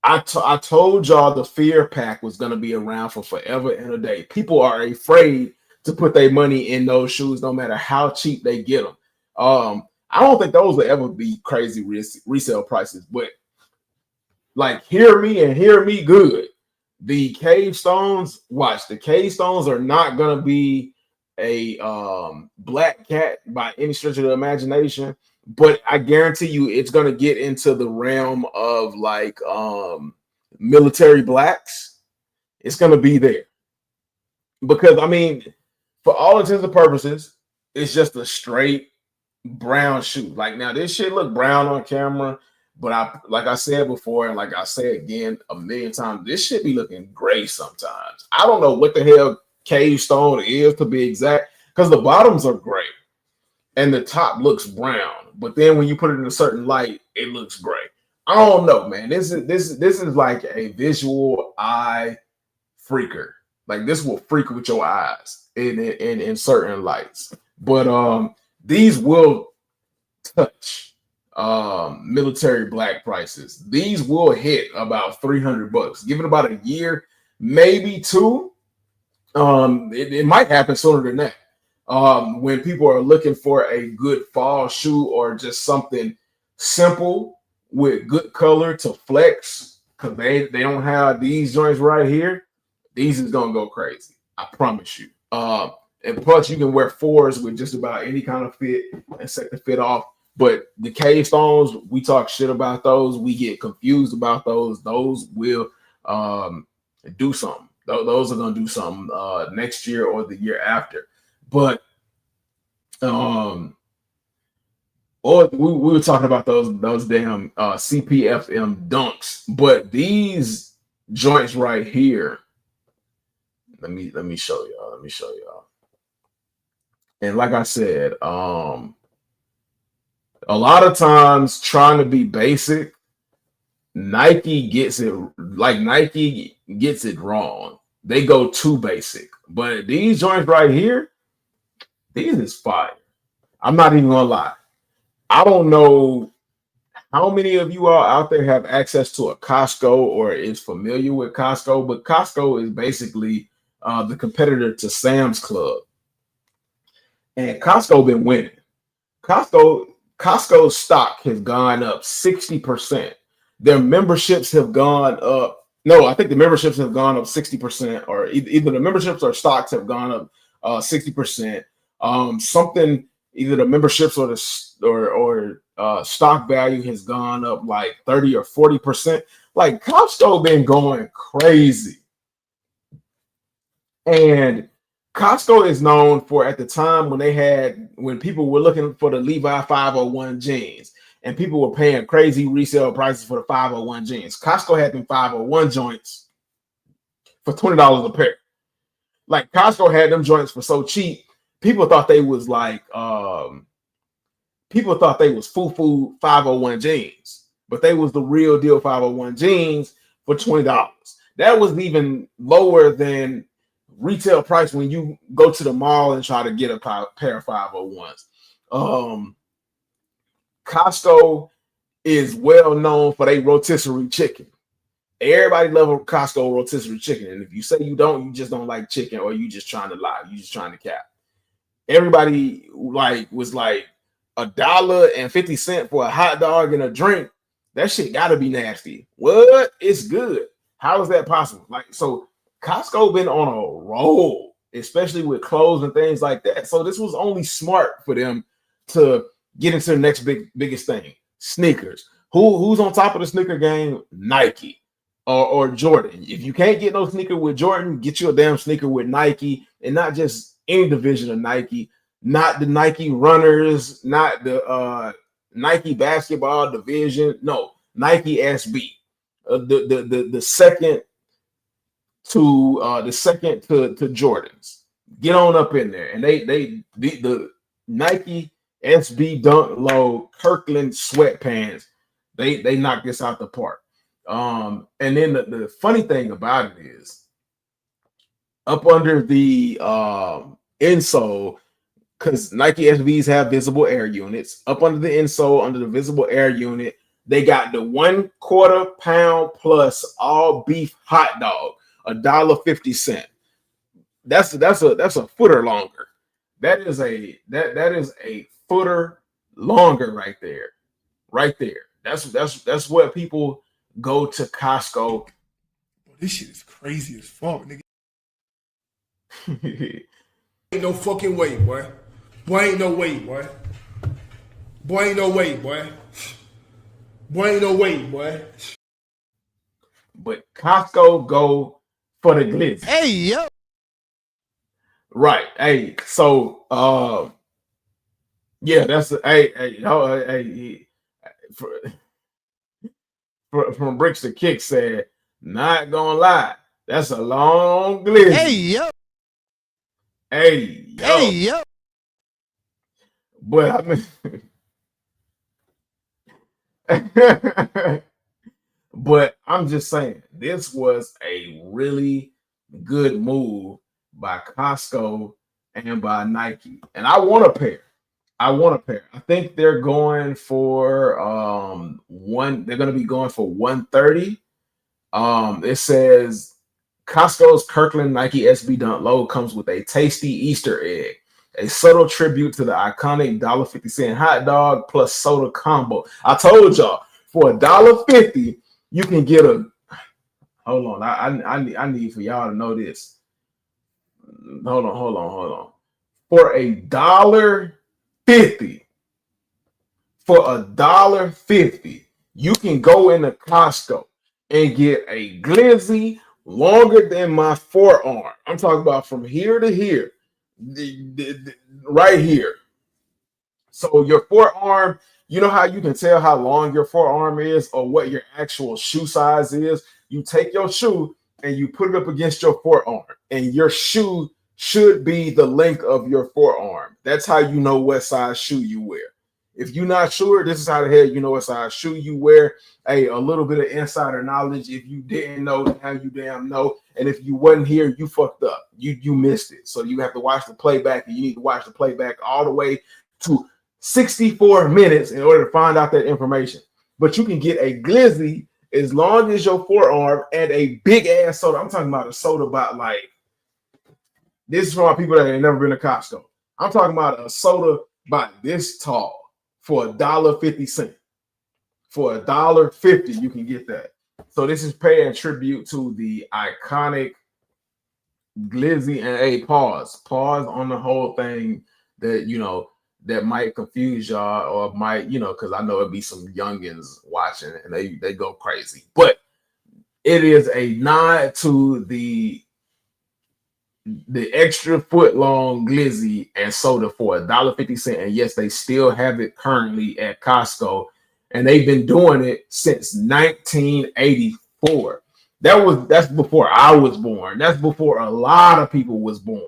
I told y'all the Fear Pack was gonna be around for forever and a day. People are afraid to put their money in those shoes, no matter how cheap they get them. I don't think those will ever be crazy resale prices, but like, hear me and hear me good. The Cave Stones, watch, the Cave Stones are not gonna be a Black Cat by any stretch of the imagination, but I guarantee you it's gonna get into the realm of like military blacks. It's gonna be there. Because I mean, for all intents and purposes, it's just a straight brown shoe. Like, now this shit look brown on camera, but like I said before, and like I say again a million times, this shit be looking gray sometimes. I don't know what the hell Cave Stone is, to be exact, because the bottoms are gray and the top looks brown. But then when you put it in a certain light, it looks gray. I don't know, man. This is like a visual eye freaker. Like, this will freak with your eyes in certain lights. But these will touch military black prices. These will hit about $300. Give it about a year, maybe 2. It might happen sooner than that. When people are looking for a good fall shoe or just something simple with good color to flex, because they don't have these joints right here. These is gonna go crazy. I promise you. And plus, you can wear 4s with just about any kind of fit and set the fit off. But the Cave Stones, we talk shit about those. We get confused about those. Those will do something. Those are gonna do something next year or the year after. But or we were talking about those damn CPFM dunks. But these joints right here. Let me show y'all. And like I said, a lot of times trying to be basic, Nike gets it wrong. They go too basic. But these joints right here, these is fire. I'm not even gonna lie. I don't know how many of you all out there have access to a Costco or is familiar with Costco, but Costco is basically the competitor to Sam's Club. And Costco been winning. Costco's stock has gone up 60%. Their memberships have gone up. No, I think the memberships have gone up 60%, or either the memberships or stocks have gone up 60%. Something, either the memberships or stock value has gone up like 30 or 40%. Like Costco been going crazy. And Costco is known for, at the time when people were looking for the Levi 501 jeans and people were paying crazy resale prices for the 501 jeans. Costco had them 501 joints for $20 a pair. Like Costco had them joints for so cheap, people thought they was like foo-foo 501 jeans, but they was the real deal 501 jeans for $20. That was even lower than retail price when you go to the mall and try to get a pair of 501s. Costco is well known for their rotisserie chicken. Everybody love a Costco rotisserie chicken, and if you say you don't, you just don't like chicken, or you just trying to lie, you just trying to cap. Everybody was like $1.50 for a hot dog and a drink. That shit gotta be nasty. What? It's good. How is that possible? Like, so Costco been on a roll, especially with clothes and things like that. So this was only smart for them to get into the next biggest thing, sneakers. Who's on top of the sneaker game? Nike or Jordan. If you can't get no sneaker with Jordan, get you a damn sneaker with Nike, and not just any division of Nike, not the Nike runners, not the Nike basketball division. No, Nike SB, the second to Jordans. Get on up in there, and the Nike SB Dunk Low Kirkland sweatpants. They knocked this out the park. And then the funny thing about it is, up under the insole, because Nike SBs have visible air units, up under the insole, under the visible air unit, they got the 1/4 pound plus all beef hot dog, $1.50. That's a footer longer. That is a footer longer right there. That's what people go to Costco. This shit is crazy as fuck, nigga. Ain't no fucking way, boy. Boy, ain't no way, boy. Boy, ain't no way, boy. Boy, ain't no way, boy. But Costco go for the glitz. Hey, yo. Right. Hey, so yeah, that's from Bricks to Kick said, not gonna lie, that's a long glitz. Hey, yo. Hey, yo. Hey, yo. But I mean, but I'm just saying, this was a really good move by Costco and by Nike. And I want a pair. I think they're going for they're going to be going for $130. It says Costco's Kirkland Nike SB Dunk Low comes with a tasty Easter egg, a subtle tribute to the iconic $1.50 hot dog plus soda combo. I told y'all, for $1.50, you can get a. Hold on, I need for y'all to know this. Hold on. For $1.50, you can go into Costco and get a glizzy longer than my forearm. I'm talking about from here to here, right here. So your forearm, you know how you can tell how long your forearm is or what your actual shoe size is? You take your shoe and you put it up against your forearm, and your shoe should be the length of your forearm. That's how you know what size shoe you wear. If you're not sure, this is how the hell you know what size shoe you wear. Hey, a little bit of insider knowledge. If you didn't know, now you damn know. And if you wasn't here, you fucked up. You missed it. So you have to watch the playback, and you need to watch the playback all the way to 64 minutes in order to find out that information. But you can get a glizzy as long as your forearm and a big ass soda. I'm talking about a soda about like, this is for my people that ain't never been to Costco. I'm talking about a soda about this tall for $1.50. For $1.50, you can get that. So this is paying tribute to the iconic glizzy. And a pause on the whole thing that, you know, that might confuse y'all or might, you know, because I know it'd be some youngins watching and they go crazy. But it is a nod to the extra foot long glizzy and soda for $1.50. And yes, they still have it currently at Costco, and they've been doing it since 1984. That's before I was born. That's before a lot of people was born.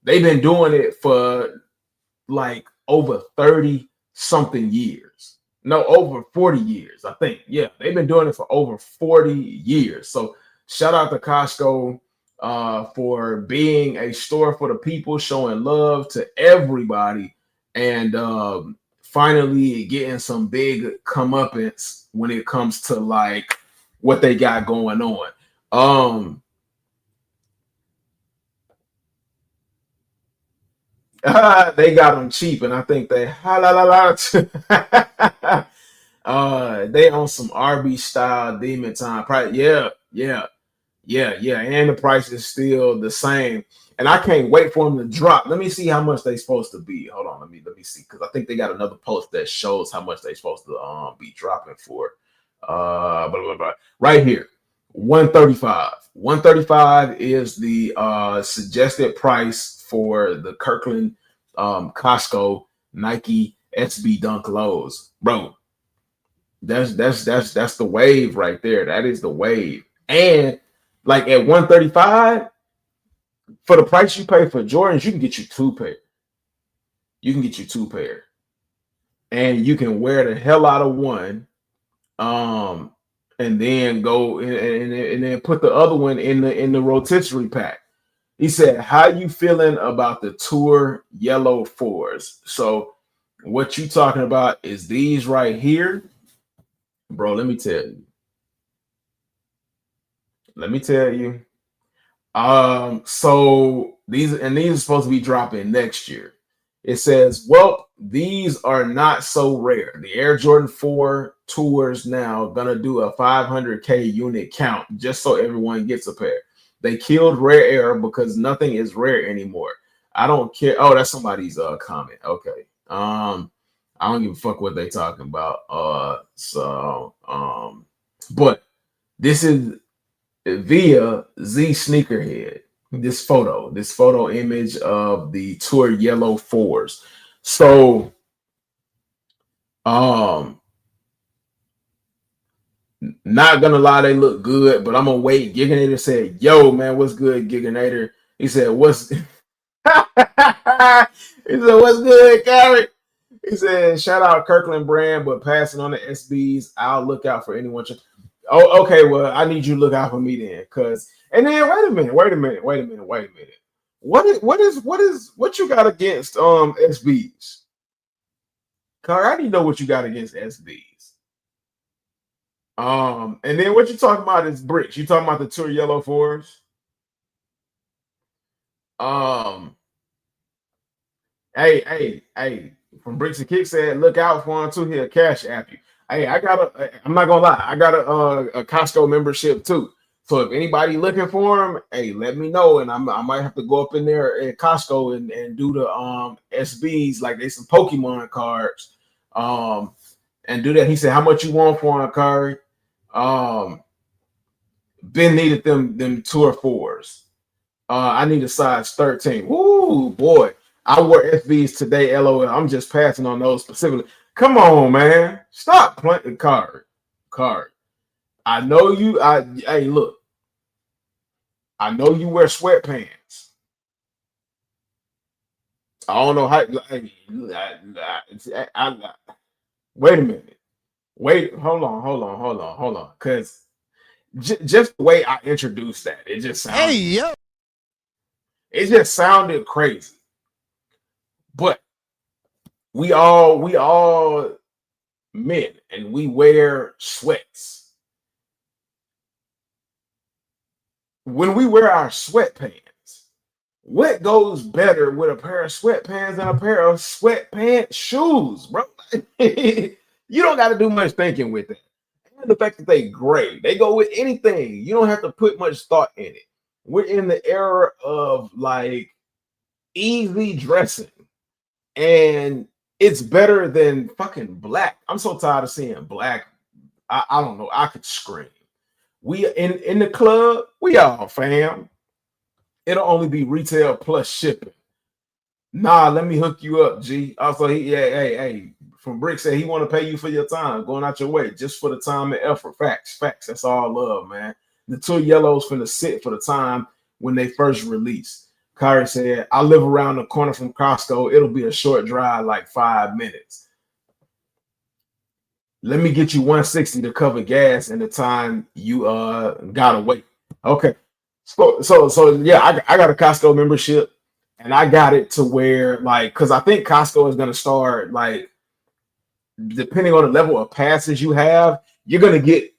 They've been doing it for like over 30 something years. No, over 40 years, I think. Yeah, they've been doing it for over 40 years. So shout out to Costco for being a store for the people, showing love to everybody, and finally getting some big comeuppance when it comes to like what they got going on. They got them cheap, and I think they they on some RB style demon time. Probably, yeah. And the price is still the same. And I can't wait for them to drop. Let me see how much they supposed to be. Hold on, let me see, because I think they got another post that shows how much they supposed to be dropping for. Blah, blah, blah. Right here, 135. 135 is the suggested price for the Kirkland Costco Nike SB Dunk lows, bro. That's the wave right there. That is the wave. And like at 135, for the price you pay for Jordans, you can get you two pair. You can get you two pair, and you can wear the hell out of one, and then go and then put the other one in the rotisserie pack. He said, "How you feeling about the Tour Yellow 4s?" So what you talking about is these right here, bro. Let me tell you. So these are supposed to be dropping next year. It says, well, these are not so rare. The Air Jordan 4 Tours now gonna do a 500K unit count just so everyone gets a pair. They killed Rare Air because nothing is rare anymore. I don't care. Oh, that's somebody's comment. Okay. I don't give a fuck what they talking about. But this is via Z Sneakerhead. This photo image of the Tour Yellow 4s. So, not gonna lie, they look good, but I'm gonna wait. Gigginator said, "Yo, man, what's good, Gigginator?" He said, "What's?" He said, "What's good, Carrot?" He said, "Shout out Kirkland brand, but passing on the SBs. I'll look out for anyone." Oh, okay. Well, I need you to look out for me then, cause. And then wait a minute. What you got against SBs? Cause I need to know what you got against SBs. And then what you talking about is bricks. You talking about the Tour Yellow 4s? Hey. From Bricks and Kicks said, look out for him too. He'll cash app you. Hey, I'm not gonna lie, I got a Costco membership too. So if anybody looking for him, hey, let me know, and I might have to go up in there at Costco and do the SBs like they some Pokemon cards, and do that. He said, how much you want for a card? Ben needed them Tour 4s. I need a size 13. Ooh, boy. I wore SBs today, LOL. I'm just passing on those specifically. Come on, man. Stop playing card. I know you. Hey, look. I know you wear sweatpants. I don't know how. Wait a minute. Hold on. Because just the way I introduced that, it just sounded. It just sounded crazy. But we all men, and we wear sweats. When we wear our sweatpants, what goes better with a pair of sweatpants than a pair of sweatpants shoes, bro? You don't got to do much thinking with that. And the fact that they gray, they go with anything. You don't have to put much thought in it. We're in the era of like easy dressing. and it's better than fucking black. I'm so tired of seeing black. I don't know. I could scream. We in the club, we all fam. It'll only be retail plus shipping. Nah, let me hook you up, G. Also, hey, from Brick said he want to pay you for your time, going out your way just for the time and effort. Facts. That's all love, man. The two yellows finna sit for the time when they first release. Kyrie said, I live around the corner from Costco. It'll be a short drive, like 5 minutes. Let me get you 160 to cover gas in the time you gotta wait. Okay. So yeah, I got a Costco membership, and I got it to where, like, because I think Costco is gonna start, like, depending on the level of passes you have, you're gonna get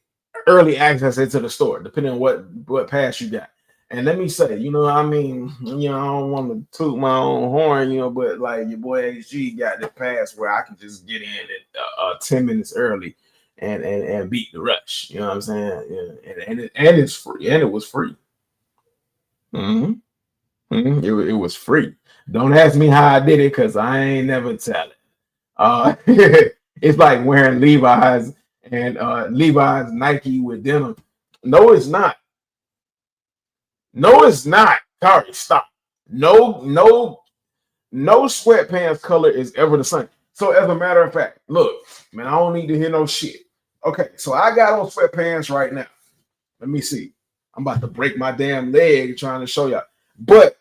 early access into the store, depending on what pass you got. And let me say, you know, I mean, you know, I don't want to toot my own horn, you know, but like your boy HG got the pass where I can just get in at 10 minutes early and beat the rush. You know what I'm saying? Yeah. And it's free, and it was free. It was free. Don't ask me how I did it, because I ain't never telling. It's like wearing Levi's and Levi's Nike with denim. No, it's not. No, it's not. Sorry, stop. No sweatpants color is ever the same. So as a matter of fact, look, man, I don't need to hear no shit. Okay, so I got on sweatpants right now. Let me see. I'm about to break my damn leg trying to show y'all. But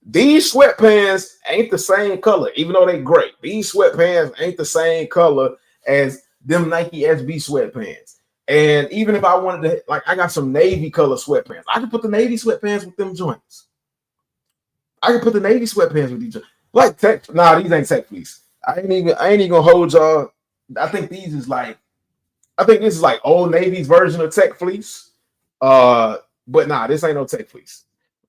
these sweatpants ain't the same color, even though they great. These sweatpants ain't the same color as them Nike SB sweatpants. And even if I wanted to, like, I got some navy color sweatpants. I can put the navy sweatpants with them joints. I can put the navy sweatpants with these. Like tech, nah, these ain't tech fleece. I ain't even gonna hold y'all. I think this is like Old Navy's version of tech fleece. But nah, this ain't no tech fleece.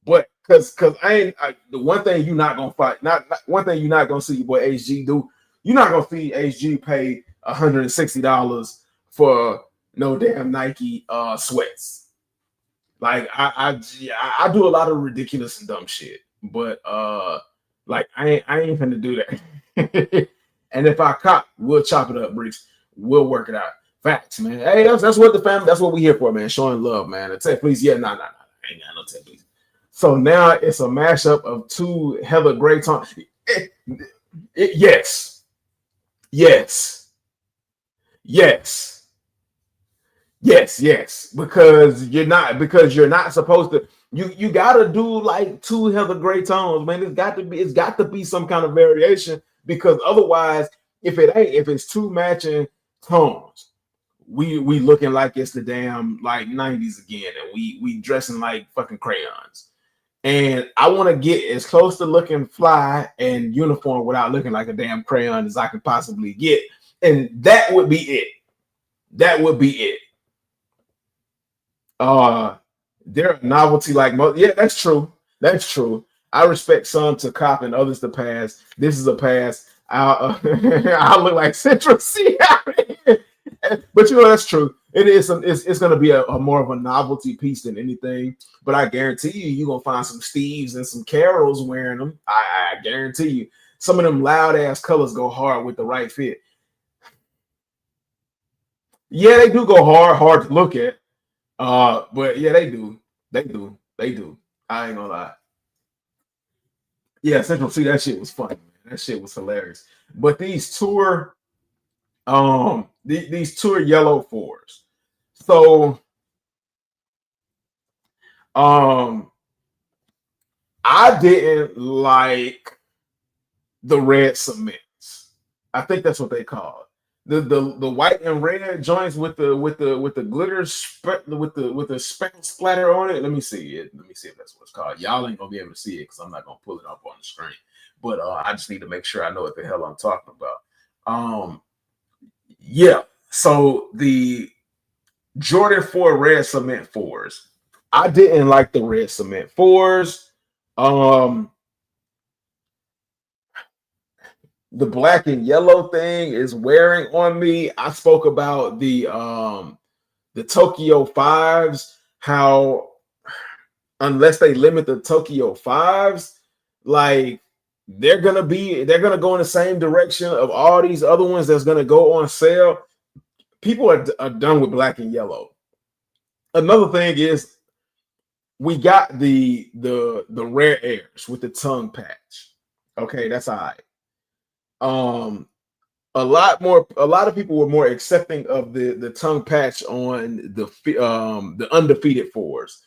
But cause the one thing you're not gonna fight, not one thing you're not gonna see your boy HG do. You're not gonna see HG pay $160 for no damn Nike sweats. Like I do a lot of ridiculous and dumb shit, but like I ain't finna do that. And if I cop, we'll chop it up, Bricks. We'll work it out. Facts, man. Hey, that's what the family. That's what we here for, man. Showing love, man. The tech, please. Yeah, nah. I ain't got no tech, please. So now it's a mashup of two hella great tones. Yes. Because you're not supposed to. You gotta do like two hella great tones, man. It's got to be some kind of variation, because otherwise, if it's two matching tones, we looking like it's the damn like 90s again, and we dressing like fucking crayons. And I want to get as close to looking fly and uniform without looking like a damn crayon as I can possibly get. And that would be it. They're a novelty like most. Yeah, that's true. I respect some to cop and others to pass. This is a pass. I look like Central C. But you know, that's true. It is. It's going to be a more of a novelty piece than anything. But I guarantee you're going to find some Steves and some Carols wearing them. I guarantee you. Some of them loud ass colors go hard with the right fit. Yeah, they do go hard to look at. But yeah, they do. I ain't gonna lie. Yeah, Central C, that shit was funny, man. That shit was hilarious. But these tour yellow fours. So I didn't like the red cements. I think that's what they call it. The white and red joints with the glitter with the speckle splatter on it. Let me see if that's what it's called. Y'all ain't gonna be able to see it because I'm not gonna pull it up on the screen. But I just need to make sure I know what the hell I'm talking about. Yeah. So the Jordan 4 red cement 4s. I didn't like the red cement 4s. The black and yellow thing is wearing on me. I spoke about the Tokyo 5s, how unless they limit the Tokyo 5s, like they're gonna go in the same direction of all these other ones that's gonna go on sale. People are done with black and yellow. Another thing is we got the rare airs with the tongue patch. Okay, that's all right. A lot of people were more accepting of the tongue patch on the undefeated fours.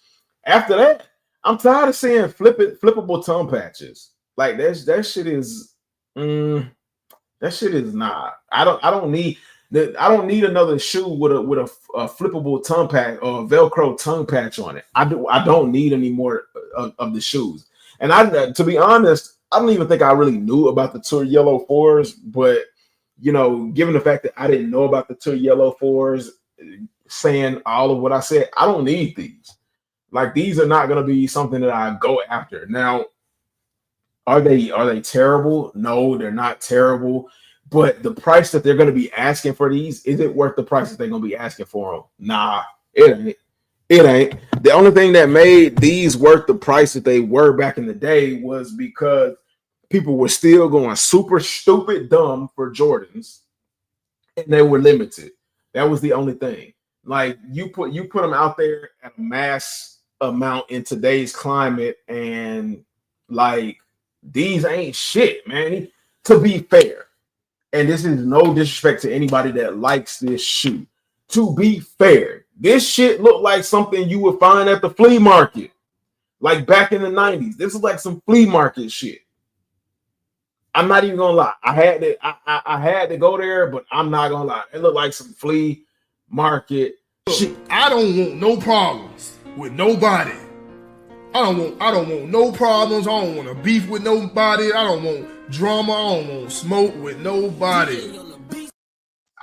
After that, I'm tired of seeing flippable tongue patches. Like that shit is not. I don't need another shoe with a flippable tongue patch or a Velcro tongue patch on it. I don't need any more of the shoes. And to be honest, I don't even think I really knew about the Tour Yellow 4s, but you know, given the fact that I didn't know about the Tour Yellow 4s, saying all of what I said, I don't need these. Like, these are not going to be something that I go after. Now, are they terrible? No, they're not terrible. But the price that they're going to be asking for these, is it worth the price that they're going to be asking for them? Nah, it ain't. It ain't. The only thing that made these worth the price that they were back in the day was because people were still going super stupid dumb for Jordans, and they were limited. That was the only thing. Like, you put them out there at a mass amount in today's climate, and like, these ain't shit, man. To be fair, and this is no disrespect to anybody that likes this shoe. To be fair, this shit looked like something you would find at the flea market, like back in the 90s. This is like some flea market shit. I'm not even gonna lie. I had to go there, but I'm not gonna lie. It looked like some flea market shit. I don't want no problems with nobody. I don't want no problems. I don't want to beef with nobody. I don't want drama. I don't want smoke with nobody.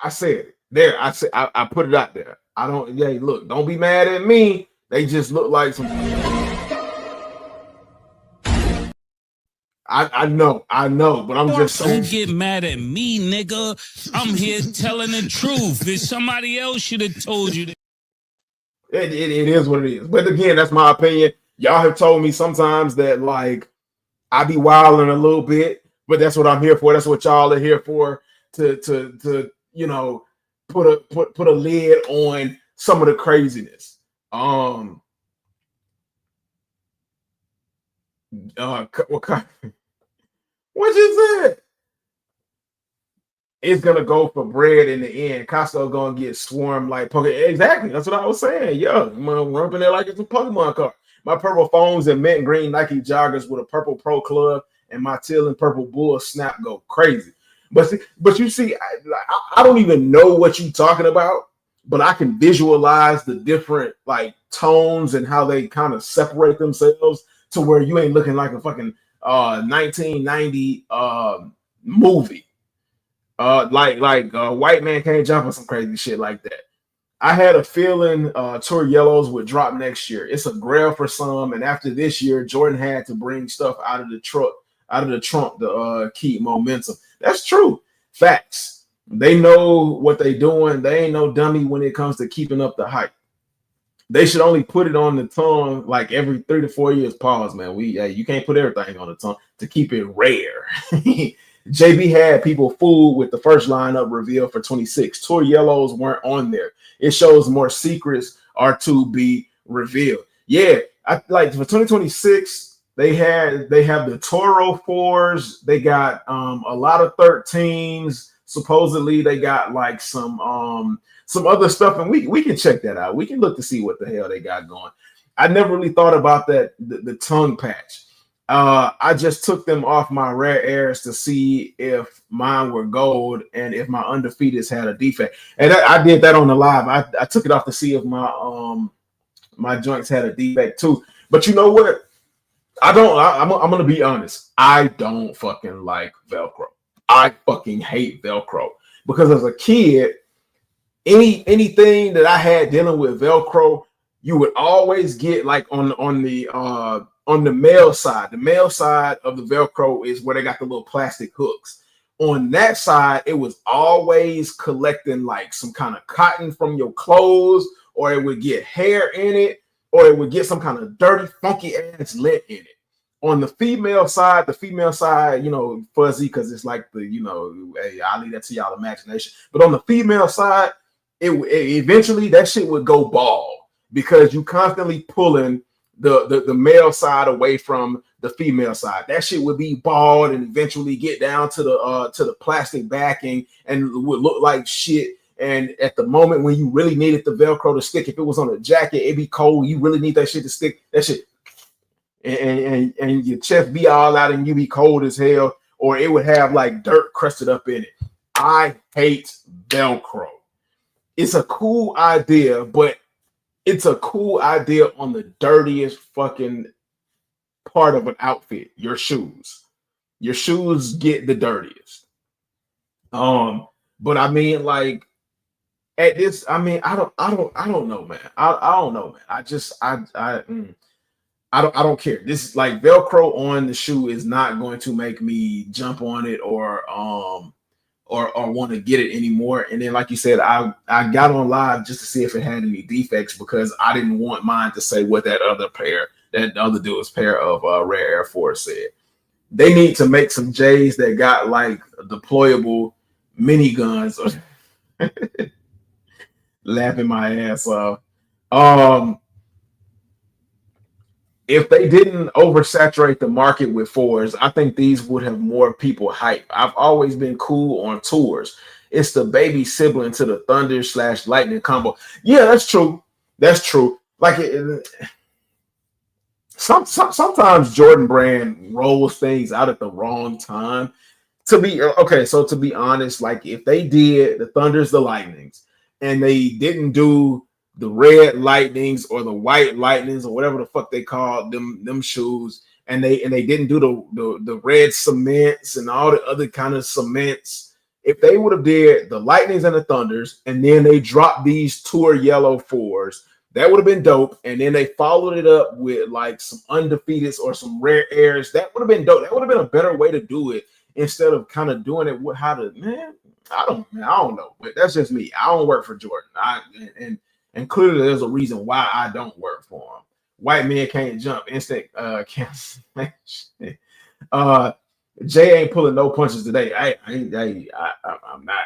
I said it. There, I put it out there. I don't. Yeah, look, don't be mad at me. They just look like some. I know, but I'm just saying. Don't get mad at me, nigga. I'm here telling the truth. If somebody else should have told you that. It is what it is. But again, that's my opinion. Y'all have told me sometimes that, like, I be wilding a little bit, but that's what I'm here for. That's what y'all are here for, to you know, put a lid on some of the craziness. What you said? It's gonna go for bread in the end. Costco gonna get swarmed like Pokemon. Exactly, that's what I was saying. Yo, I'm rumping there like it's a Pokemon card. My purple phones and mint green Nike joggers with a purple Pro Club and my teal and purple Bull Snap go crazy. But you see, I don't even know what you're talking about, but I can visualize the different like tones and how they kind of separate themselves to where you ain't looking like a fucking 1990 movie. Like White Man Can't Jump or some crazy shit like that. I had a feeling Tour Yellows would drop next year. It's a grail for some, and after this year, Jordan had to bring stuff out of the trunk to keep momentum. That's true. Facts. They know what they're doing. They ain't no dummy when it comes to keeping up the hype. They should only put it on the tongue like every 3 to 4 years. Pause, man. You can't put everything on the tongue to keep it rare. JB had people fooled with the first lineup reveal for 26. Tour Yellows weren't on there. It shows more secrets are to be revealed. Yeah, I like for 2026. They have the Toro 4s. They got a lot of 13s. Supposedly they got like some other stuff, and we can check that out. We can look to see what the hell they got going. I never really thought about that the tongue patch. I just took them off my rare airs to see if mine were gold and if my undefeateds had a defect. And I did that on the live. I took it off to see if my joints had a defect too. But you know what? I'm gonna be honest. I don't fucking like Velcro. I fucking hate Velcro because as a kid, anything that I had dealing with Velcro, you would always get like on the male side. The male side of the Velcro is where they got the little plastic hooks. On that side, it was always collecting like some kind of cotton from your clothes, or it would get hair in it, or it would get some kind of dirty, funky ass lint in it. On the female side, you know, fuzzy because it's like the, you know, hey, I'll leave that to y'all imagination. But on the female side, it eventually that shit would go bald because you constantly pulling the male side away from the female side. That shit would be bald and eventually get down to the plastic backing and would look like shit. And at the moment when you really needed the Velcro to stick, if it was on a jacket, it'd be cold. You really need that shit to stick. That shit. And your chest be all out and you be cold as hell, or it would have like dirt crusted up in it. I hate Velcro. It's a cool idea, but it's a cool idea on the dirtiest fucking part of an outfit, your shoes. Your shoes get the dirtiest. But I mean, like at this, I mean, I don't know, man. I don't know, man. I don't care. This is like Velcro on the shoe is not going to make me jump on it or want to get it anymore. And then, like you said, I got on live just to see if it had any defects because I didn't want mine to say what that other dude's pair of Rare Air Force said. They need to make some J's that got like deployable miniguns. Laughing my ass off. If they didn't oversaturate the market with fours, I think these would have more people hype. I've always been cool on tours. It's the baby sibling to the Thunder / Lightning combo. Yeah, that's true. That's true. Like sometimes Jordan Brand rolls things out at the wrong time. To be honest, like if they did the Thunders, the Lightnings, and they didn't do the red lightnings or the white lightnings or whatever the fuck they called them shoes, and they didn't do the red cements and all the other kind of cements. If they would have did the Lightnings and the Thunders, and then they dropped these tour yellow fours, that would have been dope. And then they followed it up with like some undefeateds or some rare airs. That would have been dope. That would have been a better way to do it instead of kind of doing it with how to, man. I don't know, but that's just me. I don't work for Jordan. And clearly there's a reason why I don't work for him. White men can't jump. Instant cancellation. Jay ain't pulling no punches today. I'm not.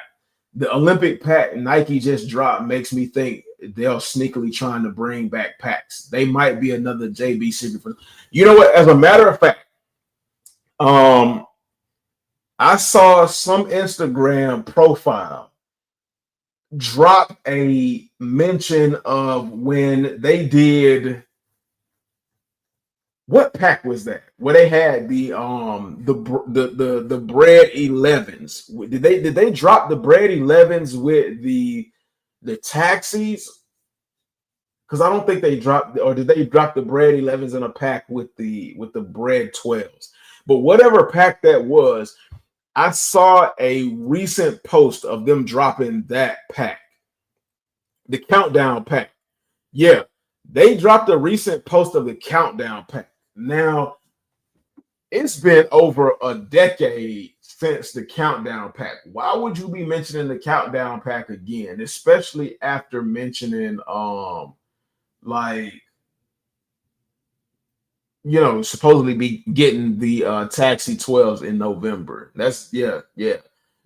The Olympic pack Nike just dropped makes me think they're sneakily trying to bring back packs. They might be another JB secret. You know what? As a matter of fact, I saw some Instagram profile drop a mention of when they did, what pack was that? Where they had the bread 11s. Did they drop the bread 11s with the taxis? Because I don't think they dropped, or did they drop the bread 11s in a pack with the bread 12s? But whatever pack that was, I saw a recent post of them dropping that pack, the countdown pack. Yeah, they dropped a recent post of the countdown pack. Now, it's been over a decade since the countdown pack. Why would you be mentioning the countdown pack again, especially after mentioning like, you know, supposedly be getting the taxi 12s in November. That's yeah.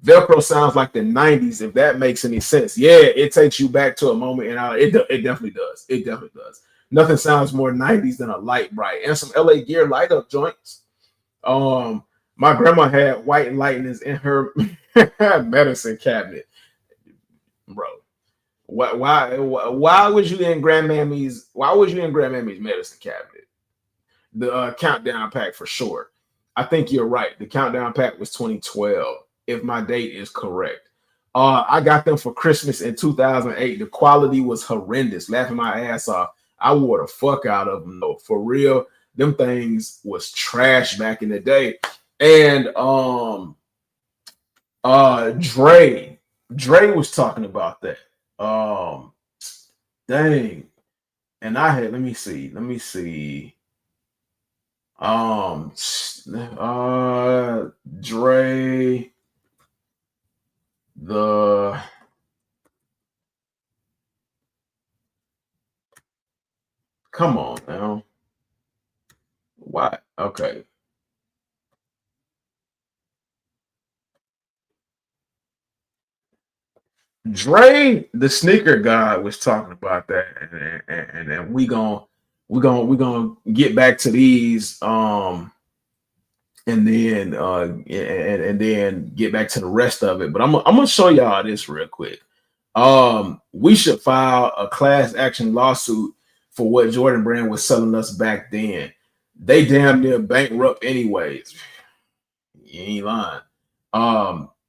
Velcro sounds like the 90s, if that makes any sense. Yeah, it takes you back to a moment, and it definitely does. It definitely does. Nothing sounds more 90s than a light bright and some LA Gear light up joints. My grandma had white lightnings in her medicine cabinet, bro. Why was you in grandmammy's? Why was you in grandmammy's medicine cabinet? The countdown pack for sure. I think you're right. The countdown pack was 2012, if my date is correct. I got them for Christmas in 2008. The quality was horrendous, laughing my ass off. I wore the fuck out of them though, for real. Them things was trash back in the day. And Dre was talking about that. Dang. And I had, let me see. Dre, come on now. Why? Okay. Dre, the sneaker guy, was talking about that, and then we gonna get back to these, and then get back to the rest of it. But I'm gonna show y'all this real quick. We should file a class action lawsuit for what Jordan Brand was selling us back then. They damn near bankrupt anyways. You ain't lying.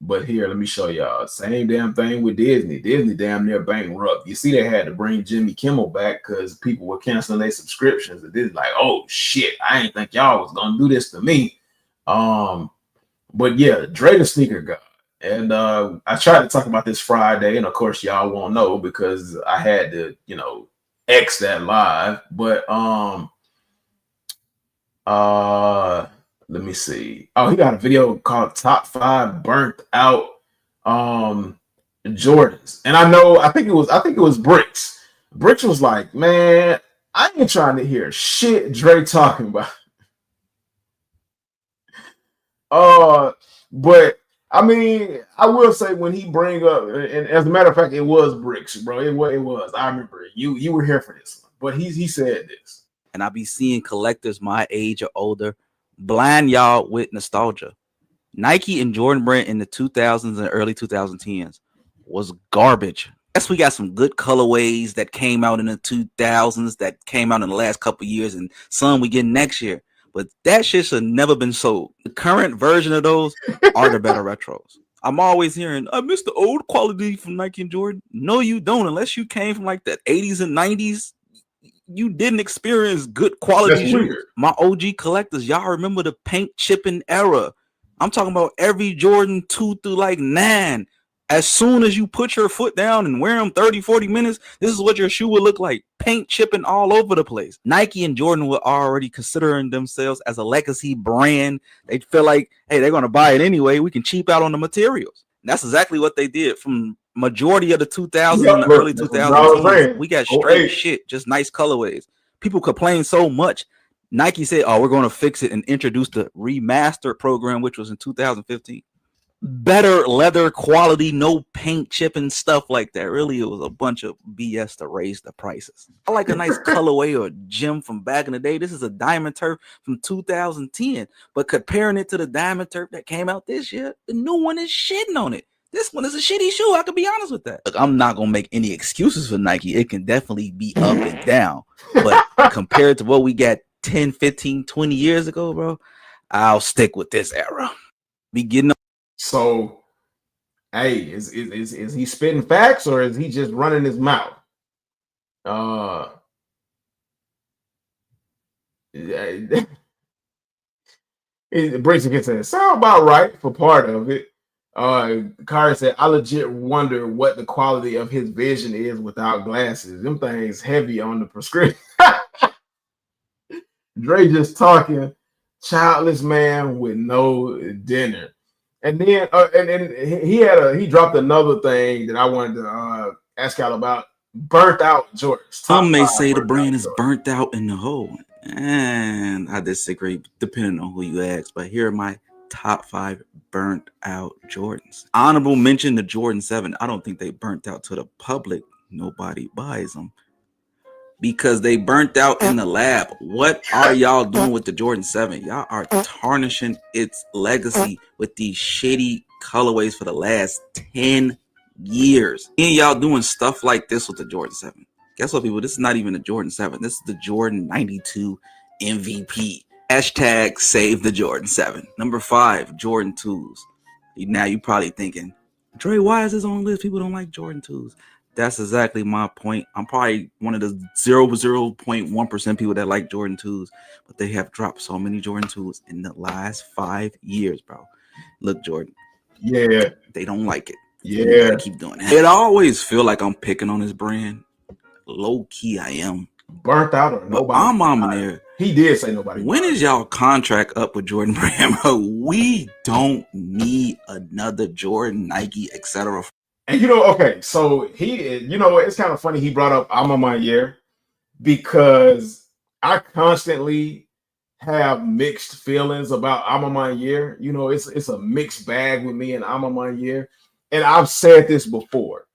But here, let me show y'all. Same damn thing with Disney. Disney damn near bankrupt. You see, they had to bring Jimmy Kimmel back because people were canceling their subscriptions. And Disney like, oh shit, I ain't think y'all was gonna do this to me. But yeah, Dre the sneaker guy. And I tried to talk about this Friday, and of course y'all won't know because I had to, X that live. But let me see. Oh, he got a video called Top 5 Burnt Out Jordans. And I think it was Bricks. Bricks was like, man, I ain't trying to hear shit Dre talking about. But I mean, I will say when he bring up, and as a matter of fact, it was Bricks, bro. It was. I remember it. You were here for this one. But he said this. And I be seeing collectors my age or older blind y'all with nostalgia. Nike and Jordan Brand in the 2000s and early 2010s was garbage. Yes, we got some good colorways that came out in the 2000s that came out in the last couple years, and some we get next year. But that shit should never been sold. The current version of those are the better retros. I'm always hearing, I miss the old quality from Nike and Jordan. No, you don't. Unless you came from like the 80s and 90s, you didn't experience good quality shoes. My OG collectors, y'all remember the paint chipping era. I'm talking about every Jordan 2 through like 9. As soon as you put your foot down and wear them 30, 40 minutes, this is what your shoe would look like. Paint chipping all over the place. Nike and Jordan were already considering themselves as a legacy brand. They feel like, hey, they're going to buy it anyway. We can cheap out on the materials. And that's exactly what they did from majority of the 2000s and the early 2010s. We got straight shit, just nice colorways. People complain so much. Nike said, oh, we're going to fix it and introduce the remaster program, which was in 2015. Better leather quality, no paint chipping, stuff like that. Really, it was a bunch of BS to raise the prices. I like a nice colorway or gem from back in the day. This is a Diamond Turf from 2010, but comparing it to the Diamond Turf that came out this year, the new one is shitting on it. This one is a shitty shoe. I could be honest with that. Look, I'm not going to make any excuses for Nike. It can definitely be up and down, but compared to what we got 10, 15, 20 years ago, bro, I'll stick with this era. Be getting up. So, hey, is he spitting facts or is he just running his mouth? It breaks against it. Sound about right for part of it. Kari said, I legit wonder what the quality of his vision is without glasses. Them things heavy on the prescription. Dre just talking childless man with no dinner. And then he dropped another thing that I wanted to ask y'all about. Burnt out Jordans. Some may say the brand is burnt out in the hole. And I disagree, depending on who you ask. But here are my top 5 burnt out Jordans. Honorable mention the Jordan 7. I don't think they burnt out to the public. Nobody buys them because they burnt out in the lab. What are y'all doing with the Jordan 7? Y'all are tarnishing its legacy with these shitty colorways for the last 10 years. And y'all doing stuff like this with the Jordan 7. Guess what, people? This is not even a Jordan 7. This is the Jordan 92 MVP. Hashtag save the Jordan 7. Number 5, Jordan 2s. Now you're probably thinking, Dre, why is this on the list? People don't like Jordan 2s. That's exactly my point. I'm probably one of the 0.1% people that like Jordan 2s, but they have dropped so many Jordan 2s in the last 5 years, bro. Look, Jordan. Yeah. They don't like it. Yeah. They keep doing it. It always feel like I'm picking on his brand. Low key, I am. Burnt out or nobody? But I'm on there. He did say nobody. When is y'all contract up with Jordan Brand, bro? We don't need another Jordan, Nike, etc. And okay, so it's kind of funny he brought up I'm on my year because I constantly have mixed feelings about Amamanier. You know, it's a mixed bag with me and Amamanier. And I've said this before.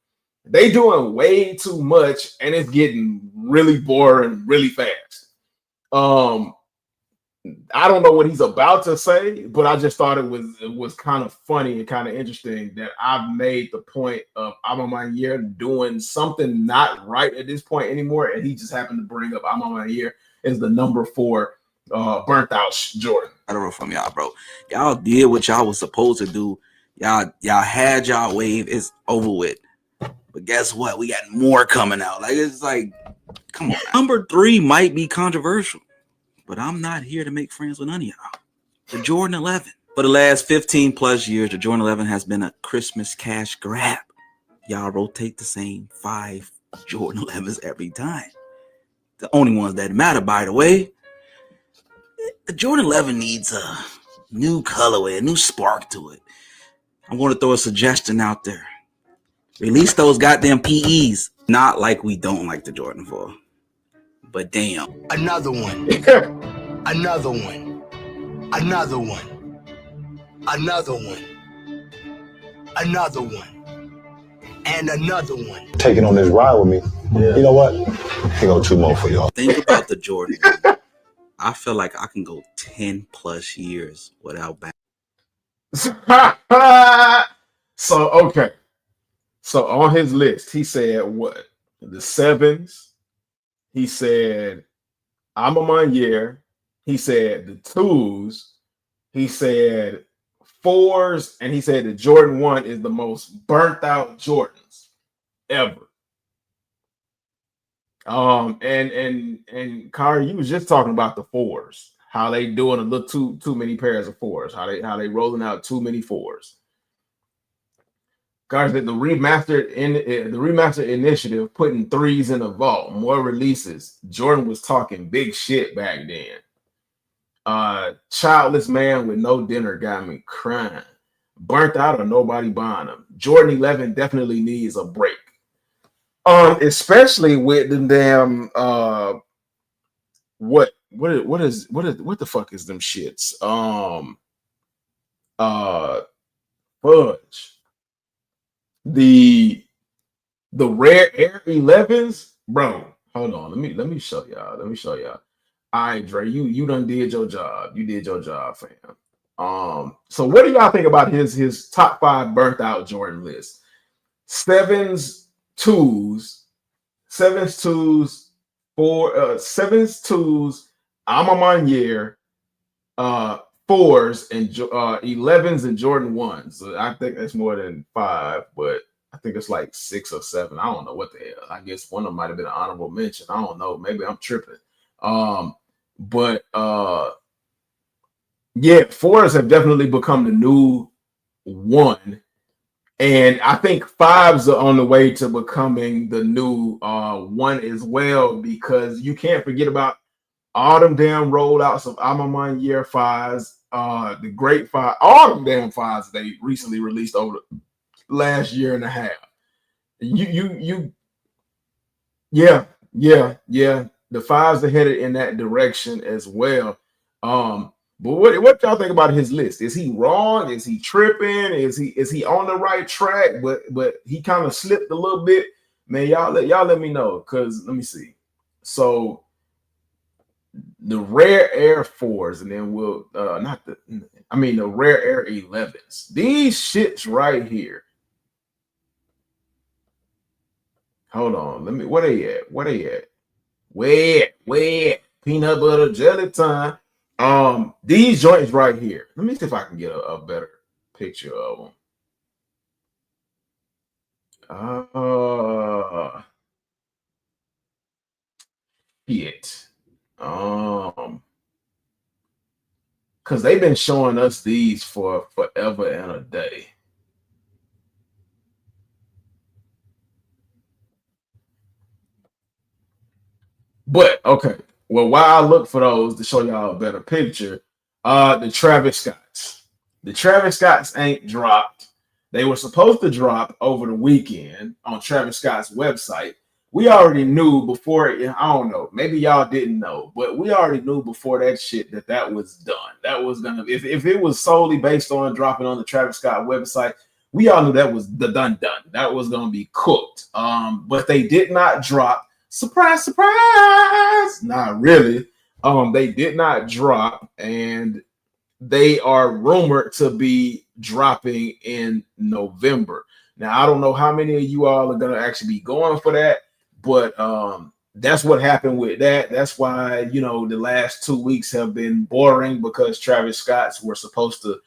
They doing way too much and it's getting really boring really fast. I don't know what he's about to say, but I just thought it was kind of funny and kind of interesting that I've made the point of Amamanier doing something not right at this point anymore, and he just happened to bring up Amamanier as the number 4 burnt out Jordan. From y'all, bro. Y'all did what y'all was supposed to do. Y'all had y'all wave. It's over with. But guess what? We got more coming out. Like, it's like, come on. Number 3 might be controversial, but I'm not here to make friends with none of y'all. The Jordan 11. For the last 15 plus years, the Jordan 11 has been a Christmas cash grab. Y'all rotate the same 5 Jordan 11s every time. The only ones that matter, by the way. The Jordan 11 needs a new colorway, a new spark to it. I'm going to throw a suggestion out there. Release those goddamn PEs. Not like we don't like the Jordan 4. But damn. Another one. Another one. Another one. Another one. Another one. And another one. Taking on this ride with me. Yeah. You know what? Here go 2 more for y'all. Think about the Jordan. I feel like I can go 10 plus years without back. So, okay. So on his list, he said what? The 7s. He said Amamanier. He said the 2s. He said 4s. And he said the Jordan 1 is the most burnt out Jordans ever. And Kari, you was just talking about the 4s, how they doing a little too many pairs of 4s, how they rolling out too many 4s. Guys, the remastered initiative putting 3s in the vault, more releases. Jordan was talking big shit back then. Childless man with no dinner got me crying. Burnt out or nobody buying them. Jordan 11 definitely needs a break. Especially with the damn what the fuck is them shits? Fudge. The rare Air 11s, bro. Hold on, let me show y'all. All right, Dre, you done did your job. You did your job, fam. So what do y'all think about his top 5 burnt out Jordan list? 7s, 2s, 7s, 2s, Amamanier, 4s, and 11s and Jordan 1s. So I think that's more than 5, but I think it's like 6 or 7. I don't know what the hell. I guess one of them might have been an honorable mention. I don't know. Maybe I'm tripping. But yeah, 4s have definitely become the new 1. And I think 5s are on the way to becoming the new 1 as well, because you can't forget about all them damn rollouts of Amamanier 5s, the great 5, all them damn 5s they recently released over the last year and a half. Yeah. The 5s are headed in that direction as well. But what y'all think about his list? Is he wrong? Is he tripping? Is he on the right track? But he kind of slipped a little bit. Man, y'all let me know, because let me see. So the rare Air 4s, and then we'll the rare Air 11s. These shits right here. Hold on, where they at? Where? Peanut butter jelly time. These joints right here. Let me see if I can get a better picture of them. Shit. Because they've been showing us these for forever and a day. But okay. Well, while I look for those to show y'all a better picture, the Travis Scotts. The Travis Scotts ain't dropped. They were supposed to drop over the weekend on Travis Scott's website, we already knew before. I don't know, maybe y'all didn't know, but we already knew before that shit that was done. That was gonna, if it was solely based on dropping on the Travis Scott website, we all knew that was the done. That was gonna be cooked. But they did not drop. Surprise, surprise. Not really. They did not drop, and they are rumored to be dropping in November. Now, I don't know how many of you all are going to actually be going for that, but that's what happened with that. That's why, you know, the last 2 weeks have been boring, because Travis Scott's were supposed to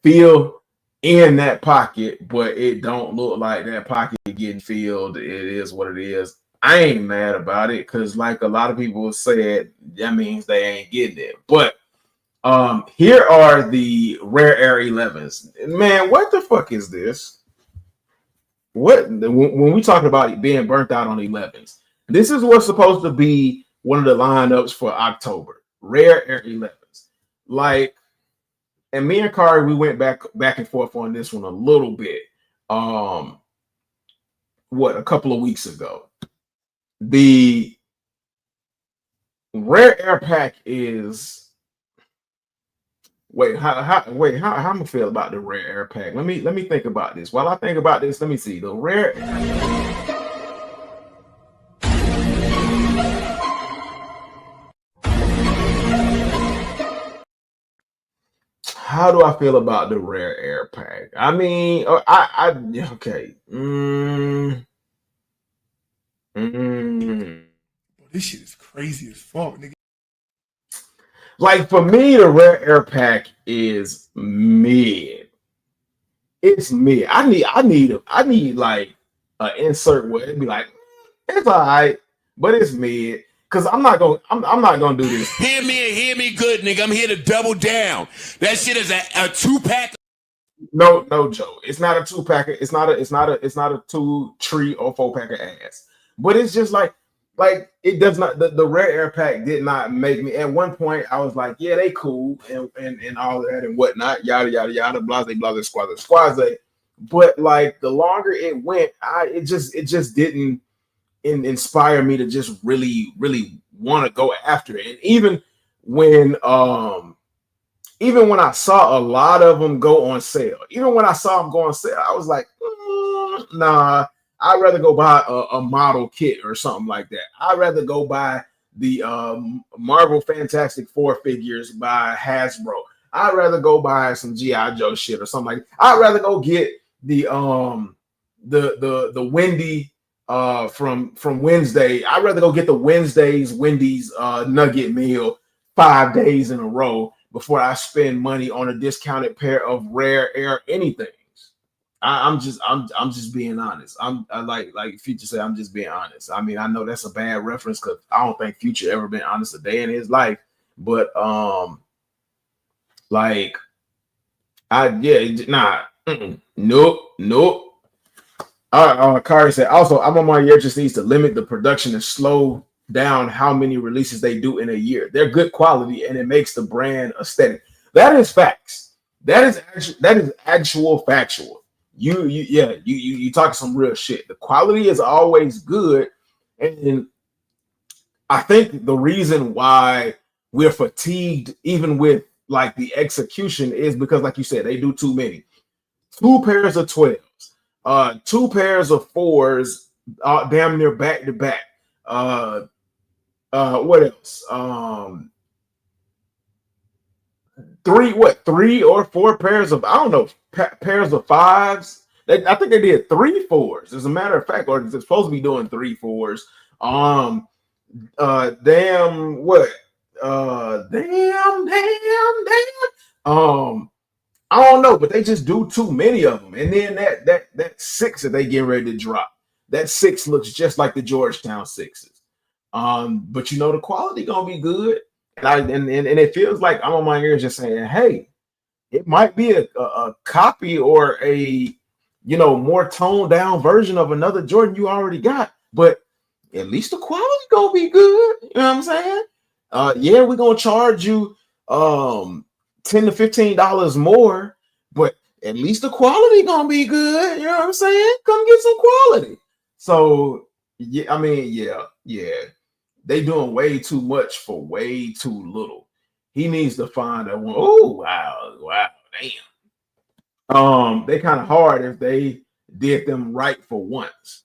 fill in that pocket, but it don't look like that pocket getting filled. It is what it is. I ain't mad about it, because like a lot of people said, that means they ain't getting it. But here are the Rare Air 11s. Man, what the fuck is this? What, when we talk about being burnt out on 11s, this is what's supposed to be one of the lineups for October. Rare Air 11s. Like, and me and Kari, we went back and forth on this one a little bit. A couple of weeks ago. The Rare Air pack is, how I'm gonna feel about the Rare Air pack. Let me think about this. While I think about this, let me see the Rare. How do I feel about the Rare Air pack? I mean, okay. This shit is crazy as fuck, nigga. Like, for me, the Rare Air pack is mid. It's mid. I need like an insert where it'd be like, it's all right, but it's mid. Cause I'm not gonna do this. Hear me good, nigga. I'm here to double down. That shit is a 2-pack. No, Joe. It's not a 2-packer. It's not a 2, 3, or 4-pack of ass. But it's just like it does not. The Rare Air pack did not make me. At one point, I was like, yeah, they cool and all that and whatnot, yada yada yada, blase squaze. But like the longer it went, it just didn't inspire me to just really want to go after it. And even when I saw a lot of them go on sale, I was like, nah. I'd rather go buy a model kit or something like that. I'd rather go buy the Marvel Fantastic Four figures by Hasbro. I'd rather go buy some G.I. Joe shit or something like that. I'd rather go get the Wendy from Wednesday. I'd rather go get the Wendy's nugget meal 5 days in a row before I spend money on a discounted pair of Rare Air anything. I'm just being honest. I like Future said, I'm just being honest. I mean, I know that's a bad reference because I don't think Future ever been honest a day in his life. But nope. Kari said also, I'm on my year just needs to limit the production and slow down how many releases they do in a year. They're good quality and it makes the brand aesthetic. That is facts. That is actual factual. You talking some real shit. The quality is always good, and I think the reason why we're fatigued, even with like the execution, is because, like you said, they do too many. 2 pairs of 12s, 2 pairs of 4s, damn near back to back. What else? 3 or 4 pairs of, I don't know, pairs of 5s. I think they did 3 4s. As a matter of fact, or they're supposed to be doing 3 4s. I don't know, but they just do too many of them. And then that 6 that they get ready to drop, that 6 looks just like the Georgetown 6s. But you know the quality gonna be good. And it feels like I'm on my ears just saying, hey, it might be a copy or a more toned down version of another Jordan you already got, but at least the quality gonna be good. You know what I'm saying? Yeah, we're gonna charge you $10 to $15 more, but at least the quality gonna be good. You know what I'm saying? Come get some quality. So Yeah, I mean, yeah. They doing way too much for way too little. He needs to find a one. Oh wow, damn. They kind of hard if they did them right for once.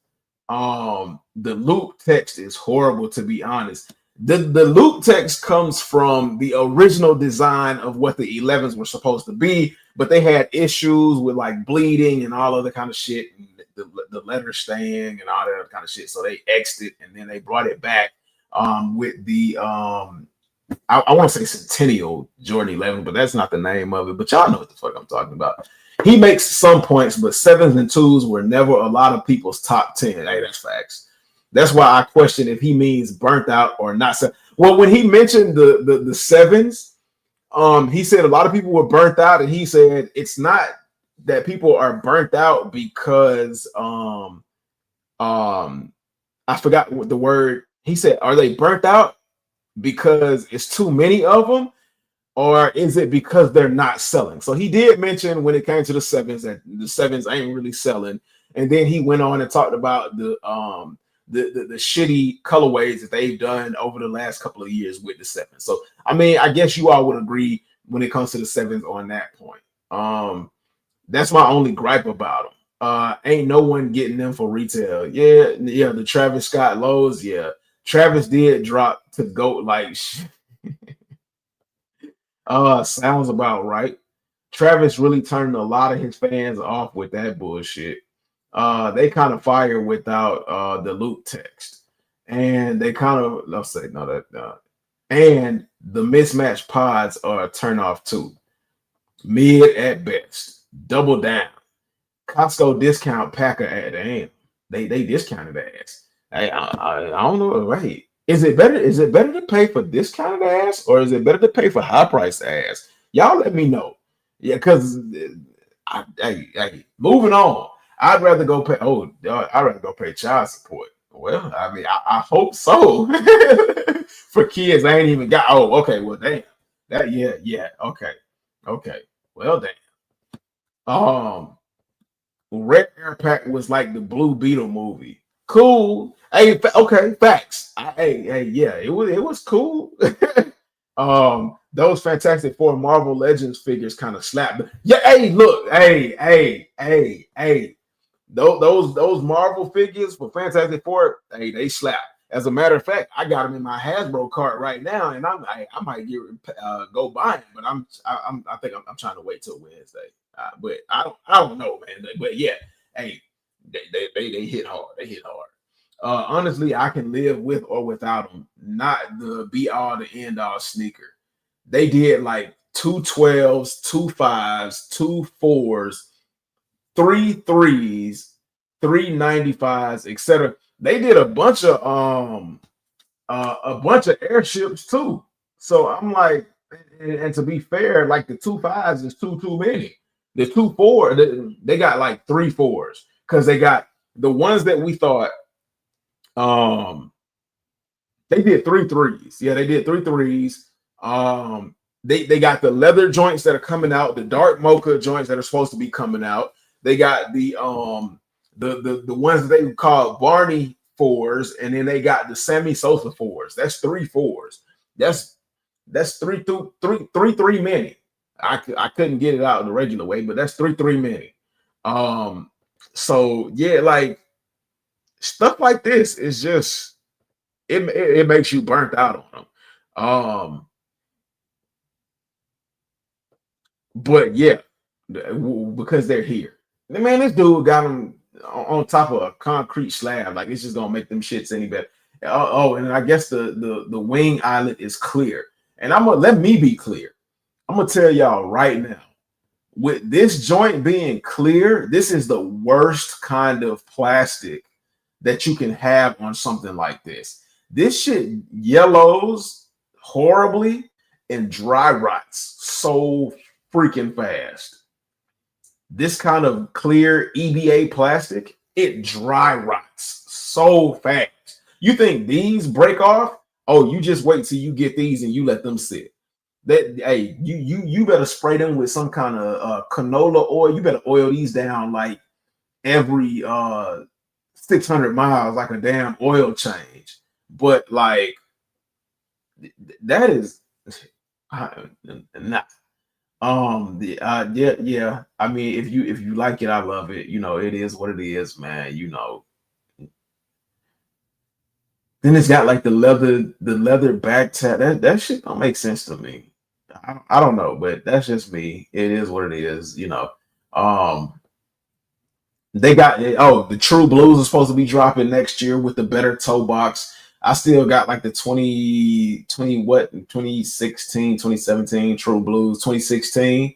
The loop text is horrible, to be honest. The loop text comes from the original design of what the 11s were supposed to be, but they had issues with like bleeding and all other kind of shit, and the letter staying and all that other kind of shit. So they X'd it and then they brought it back with the I want to say Centennial Jordan 11, but that's not the name of it. But y'all know what the fuck I'm talking about. He makes some points, but 7s and 2s were never a lot of people's top 10. Hey, that's facts. That's why I question if he means burnt out or not. Well, when he mentioned the 7s, he said a lot of people were burnt out, and he said it's not that people are burnt out because I forgot what the word he said. Are they burnt out because it's too many of them, or is it because they're not selling? So he did mention when it came to the 7s that the 7s ain't really selling, and then he went on and talked about the shitty colorways that they've done over the last couple of years with the 7s. So I mean, I guess you all would agree when it comes to the 7s on that point. That's my only gripe about them. Ain't no one getting them for retail. Yeah, the Travis Scott lows, yeah. Travis did drop to GOAT like sounds about right. Travis really turned a lot of his fans off with that bullshit. They kind of fire without the loop text, and they kind of and the mismatched pods are a turn off too. Mid at best. Double down. Costco discount Packer at the end. They discounted ass. I don't know. Right? Is it better to pay for discounted ass, or is it better to pay for high price ass? Y'all let me know. Yeah, because moving on. I'd rather go pay. I'd rather go pay child support. Well, I mean, I hope so. For kids, I ain't even got. Oh, okay. Well, damn. Okay. Well, damn. Red Air Pack was like the Blue Beetle movie. Cool. Hey, okay. Facts. Yeah. It was cool. Those Fantastic Four Marvel Legends figures kind of slapped. Yeah. Hey, look. Hey. Those Marvel figures for Fantastic Four, they slap. As a matter of fact, I got them in my Hasbro cart right now, and I might go buy them, but I think I'm trying to wait till Wednesday. But I don't know, man. But yeah, hey, they hit hard. They hit hard. Honestly, I can live with or without them. Not the be all the end all sneaker. They did like 2 12s, 2 5s, 2 4s. 3 3s, 3 95s, etc. They did a bunch of airships too. So I'm like, and to be fair, like the 2 5s is too many. The 2 4, they got like 3 4s because they got the ones that we thought they did 3 3s. Yeah, they did 3 3s. They got the leather joints that are coming out, the dark mocha joints that are supposed to be coming out. They got the ones that they call Barney 4s, and then they got the Sammy Sosa 4s. That's 3 4s. That's 3 many. I couldn't get it out in the regular way, but that's 3 many. So yeah, like stuff like this is just it makes you burnt out on them. But yeah, because they're here. Man, this dude got him on top of a concrete slab. Like it's just gonna make them shits any better. And I guess the wing islet is clear. And let me be clear. I'm gonna tell y'all right now, with this joint being clear, this is the worst kind of plastic that you can have on something like this. This shit yellows horribly and dry rots so freaking fast. This kind of clear EVA plastic, it dry rots so fast. You think these break off? Oh, you just wait till you get these and you let them sit. Hey, you better spray them with some kind of canola oil. You better oil these down like every 600 miles like a damn oil change. But like that is not. Yeah. I mean, if you like it, I love it. You know, it is what it is, man. You know. Then it's got like the leather back tab. That shit don't make sense to me. I don't know, but that's just me. It is what it is, you know. They got the True Blues is supposed to be dropping next year with the better toe box. I still got like the 2016, 2017 True Blues, 2016.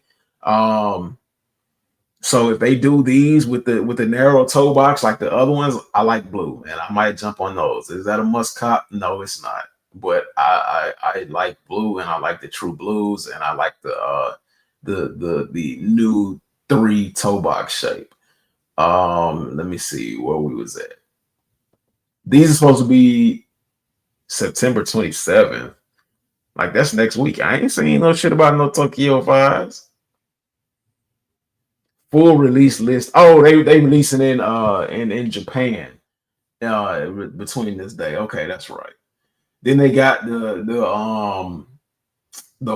So if they do these with the narrow toe box like the other ones, I like blue and I might jump on those. Is that a must cop? No, it's not. But I like blue and I like the True Blues and I like the new 3 toe box shape. Let me see where we was at. These are supposed to be September 27th. Like that's next week. I ain't saying no shit about no Tokyo 5s. Full release list. Oh, they releasing in Japan between this day. Okay, that's right. Then they got the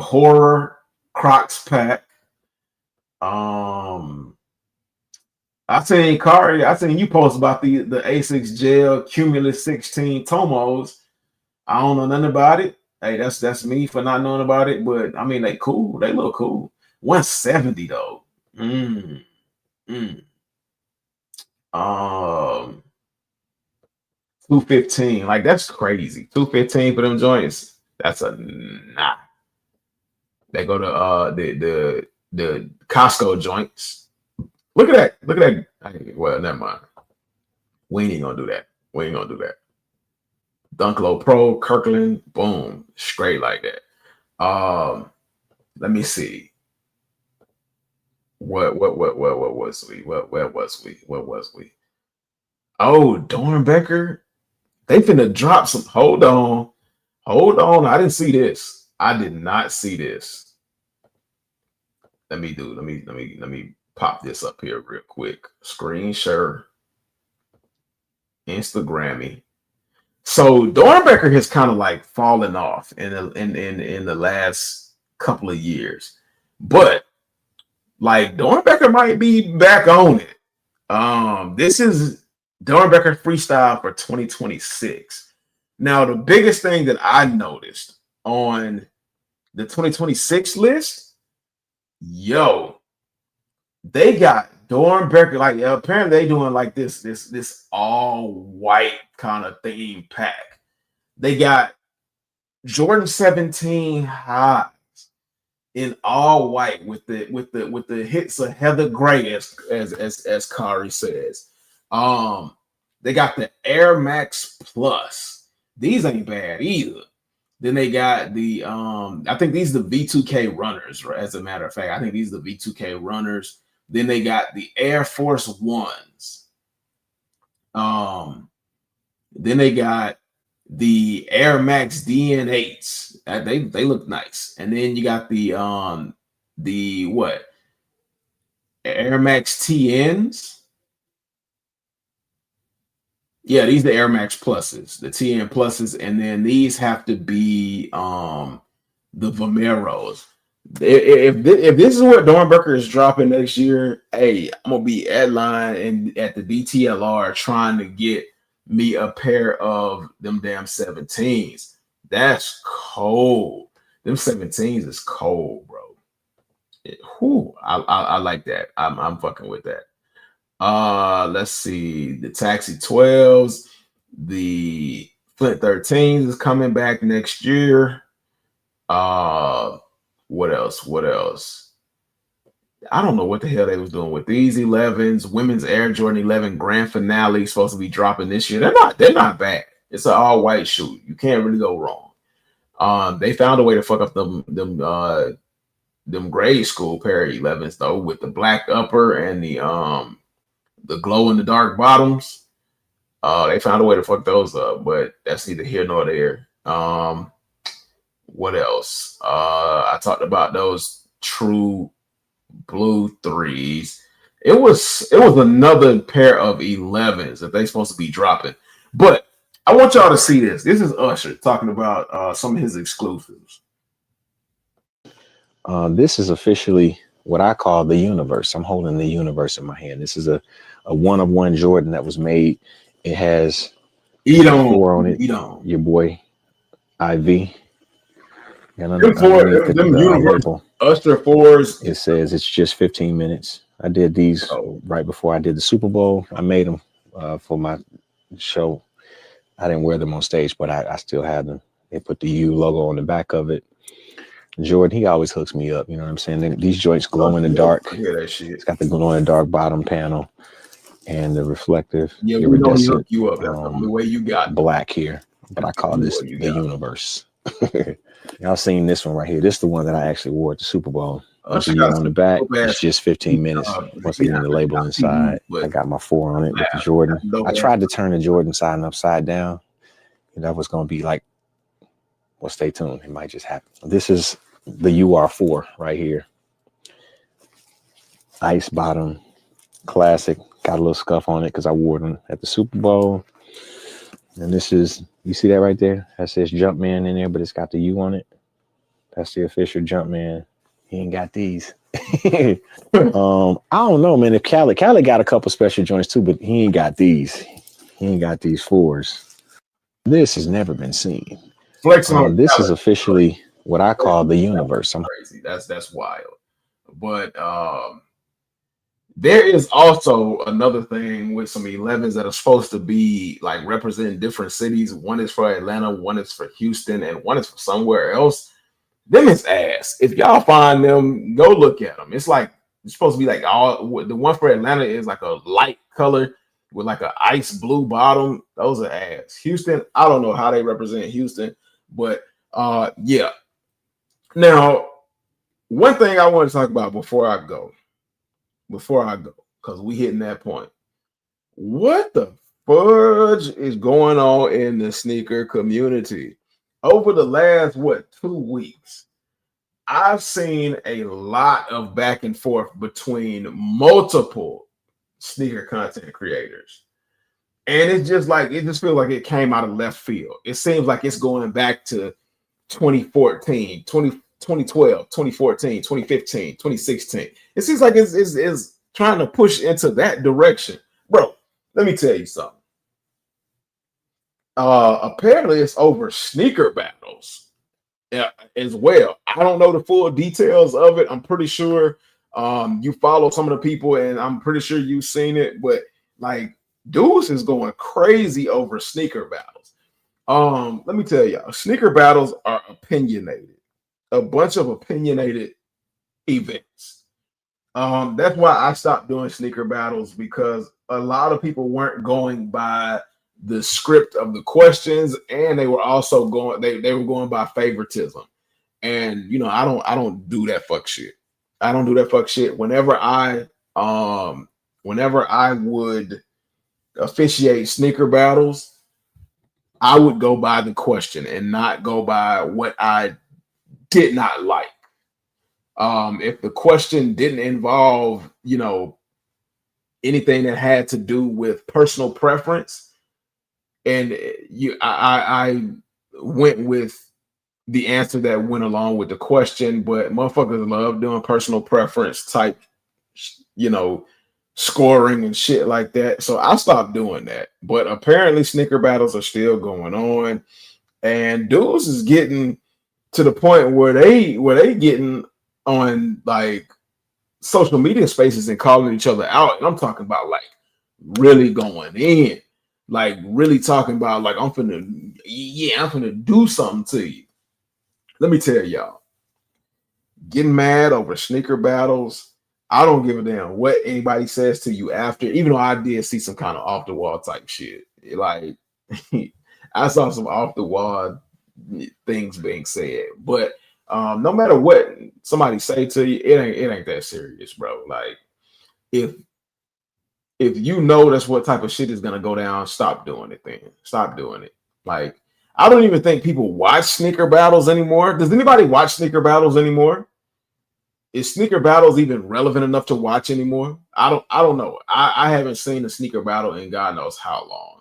horror Crocs pack. I seen Kari, I seen you post about the Asics Gel Cumulus 16 Tomos. I don't know nothing about it. Hey, that's me for not knowing about it, but I mean they cool. They look cool. 170 though. 215. Like that's crazy. 215 for them joints. That's a nah. They go to the Costco joints. Look at that. Look at that. Well, never mind. We ain't gonna do that. Dunk Low Pro, Kirkland, boom, straight like that. Let me see. What was we? Where was we? Oh, Dornbecker. They finna drop some. Hold on. I didn't see this. I did not see this. Let me pop this up here real quick. Screen share. Instagrammy. So Dornbecker has kind of like fallen off in the last couple of years, but like Dornbecker might be back on it. This is Dornbecker freestyle for 2026. Now, the biggest thing that I noticed on the 2026 list, they got Dornbecker, like apparently they doing like this all white kind of theme pack. They got Jordan 17 highs in all white with the hits of Heather Gray as Kari says. They got the Air Max Plus. These ain't bad either. Then they got the I think these are the V2K runners, right? As a matter of fact, I think these are the V2K runners. Then they got the Air Force Ones. Then they got the Air Max DN8s. They look nice. And then you got the what? Air Max TNs. Yeah, these are the Air Max Pluses, the TN Pluses, and then these have to be the Vomeros. If this is what Dornbecker is dropping next year, hey, I'm gonna be at line and at the DTLR trying to get me a pair of them damn 17s. That's cold. Them 17s is cold, bro. I like that. I'm fucking with that. Let's see. The Taxi 12s, the Flint 13s is coming back next year. What else? I don't know what the hell they was doing with these 11s. Women's Air Jordan 11 Grand Finale supposed to be dropping this year. They're not bad. It's an all white shoe. You can't really go wrong. They found a way to fuck up them grade school pair of 11s though, with the black upper and the glow in the dark bottoms. They found a way to fuck those up, but that's neither here nor there. What else? I talked about those True Blue 3s. It was another pair of 11s that they supposed to be dropping. But I want y'all to see this. This is Usher talking about some of his exclusives. This is officially what I call the universe. I'm holding the universe in my hand. This is a one-of-one Jordan that was made. It has four on it. Your boy IV. And them universe Usher 4s. It says it's just 15 minutes. I did these right before I did the Super Bowl. I made them for my show. I didn't wear them on stage, but I still had them. They put the U logo on the back of it. Jordan, he always hooks me up. You know what I'm saying? These joints glow in the dark. Yeah, that shit. It's got the glow in the dark bottom panel and the reflective. Yeah, we know he hooked you up. That's the only way you got black here, but I call this the universe. Y'all seen this one right here? This is the one that I actually wore at the Super Bowl. On the back, it's just 15 minutes. Once again, the label inside. I got my 4 on it with the Jordan. I tried to turn the Jordan sign upside down. And that was going to be like, well, stay tuned. It might just happen. This is the UR4 right here. Ice bottom, classic. Got a little scuff on it because I wore them at the Super Bowl. And this is, you see that right there? That says Jumpman in there, but it's got the U on it. That's the official Jumpman. He ain't got these. I don't know, man. If Khaled got a couple special joints too, but he ain't got these. He ain't got these 4s. This has never been seen. Flex on this is officially what I call the universe. I'm crazy. That's wild. But there is also another thing with some 11s that are supposed to be like representing different cities. One is for Atlanta, one is for Houston, and one is for somewhere else. Them is ass. If y'all find them, go look at them. It's like it's supposed to be like all the one for Atlanta is like a light color with like an ice blue bottom. Those are ass. Houston, I don't know how they represent Houston, but yeah. Now, one thing I want to talk about before I go, because we hitting that point. What the fudge is going on in the sneaker community? Over the last 2 weeks, I've seen a lot of back and forth between multiple sneaker content creators. And it just feels like it came out of left field. It seems like it's going back to 2014, 2012, 2014, 2015, 2016. It seems like it's trying to push into that direction. Bro, let me tell you something. Apparently it's over sneaker battles as well. I don't know the full details of it. I'm pretty sure you follow some of the people and I'm pretty sure you've seen it, but like dudes is going crazy over sneaker battles. Let me tell y'all, sneaker battles are opinionated, a bunch of opinionated events. That's why I stopped doing sneaker battles, because a lot of people weren't going by the script of the questions, and they were also going they were going by favoritism. And you know, I don't do that fuck shit. I don't do that fuck shit. Whenever I would officiate sneaker battles, I would go by the question and not go by what I did not like. If the question didn't involve, you know, anything that had to do with personal preference, and I went with the answer that went along with the question. But motherfuckers love doing personal preference type, you know, scoring and shit like that. So I stopped doing that. But apparently sneaker battles are still going on, and dudes is getting to the point where they getting on like social media spaces and calling each other out. And I'm talking about like really going in, like really talking about like I'm finna do something to you. Let me tell y'all, getting mad over sneaker battles, I don't give a damn what anybody says to you after, even though I did see some kind of off the wall type shit. Like I saw some off the wall things being said, but no matter what somebody say to you, it ain't that serious, bro. Like if you know that's what type of shit is gonna go down, stop doing it then. Stop doing it. Like I don't even think people watch sneaker battles anymore. Does anybody watch sneaker battles anymore? is sneaker battles even relevant enough to watch anymore? I don't know. I haven't seen a sneaker battle in God knows how long.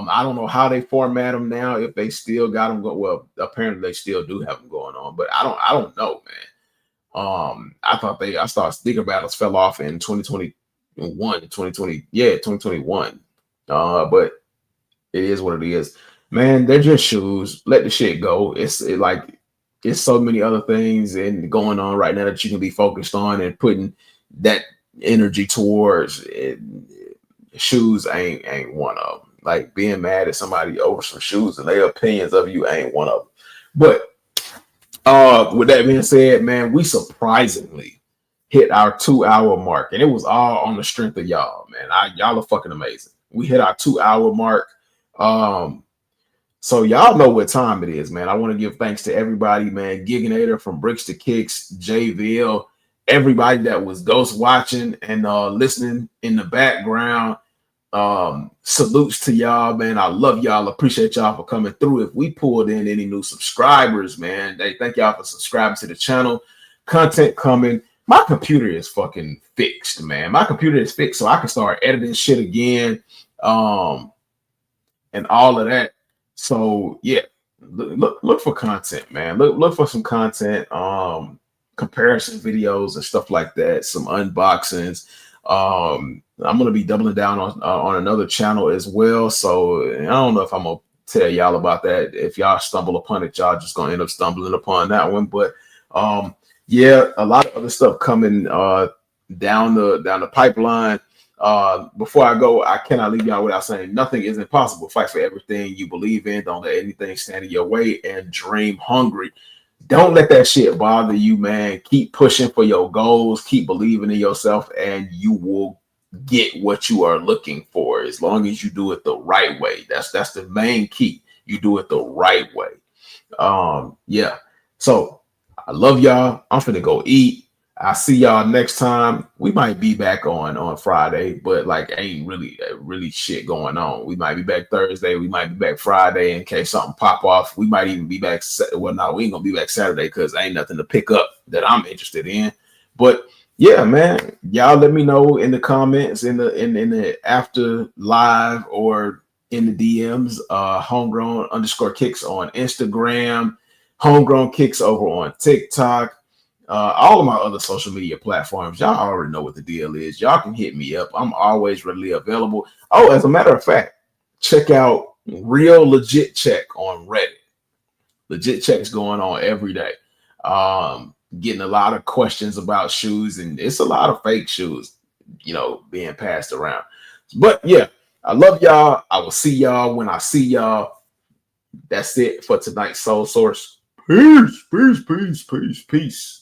I don't know how they format them now, if they still got them going. Well, apparently they still do have them going on, but I don't know, man. I thought sneaker battles fell off in 2021. But it is what it is. Man, they're just shoes. Let the shit go. It's so many other things and going on right now that you can be focused on and putting that energy towards it. Shoes ain't one of them. Like being mad at somebody over some shoes and their opinions of you ain't one of them. But with that being said, man, we surprisingly hit our 2-hour mark, and it was all on the strength of y'all, man. Y'all are fucking amazing. We hit our 2-hour mark. So y'all know what time it is, man. I want to give thanks to everybody, man. Giganator from Bricks to Kicks, JVille, everybody that was ghost watching and listening in the background. Salutes to y'all, man. I love y'all. Appreciate y'all for coming through. If we pulled in any new subscribers, man, thank y'all for subscribing to the channel. Content coming. My computer is fucking fixed, man. My computer is fixed, so I can start editing shit again, and all of that. So yeah, look for content, man. Look for some content, comparison videos and stuff like that. Some unboxings. I'm gonna be doubling down on another channel as well. So I don't know if I'm gonna tell y'all about that. If y'all stumble upon it, y'all just gonna end up stumbling upon that one. But yeah, a lot of other stuff coming down the pipeline. Before I go, I cannot leave y'all without saying nothing is impossible. Fight for everything you believe in. Don't let anything stand in your way, and dream hungry. Don't let that shit bother you, man. Keep pushing for your goals. Keep believing in yourself, and you will get what you are looking for as long as you do it the right way. That's the main key. You do it the right way. Yeah. So I love y'all. I'm finna go eat. I'll see y'all next time. We might be back on Friday, but like ain't really shit going on. We might be back Thursday. We might be back Friday in case something pop off. We might even be back. Well, no, we ain't gonna be back Saturday because ain't nothing to pick up that I'm interested in. But yeah, man, y'all let me know in the comments in the after live or in the DMs. Homegrown_kicks on Instagram. Homegrown Kicks over on TikTok. All of my other social media platforms, y'all already know what the deal is. Y'all can hit me up. I'm always readily available. Oh, as a matter of fact, check out Real Legit Check on Reddit. Legit checks going on every day. Getting a lot of questions about shoes, and it's a lot of fake shoes, being passed around. But yeah, I love y'all. I will see y'all when I see y'all. That's it for tonight's Soul Source. Peace, peace, peace, peace, peace.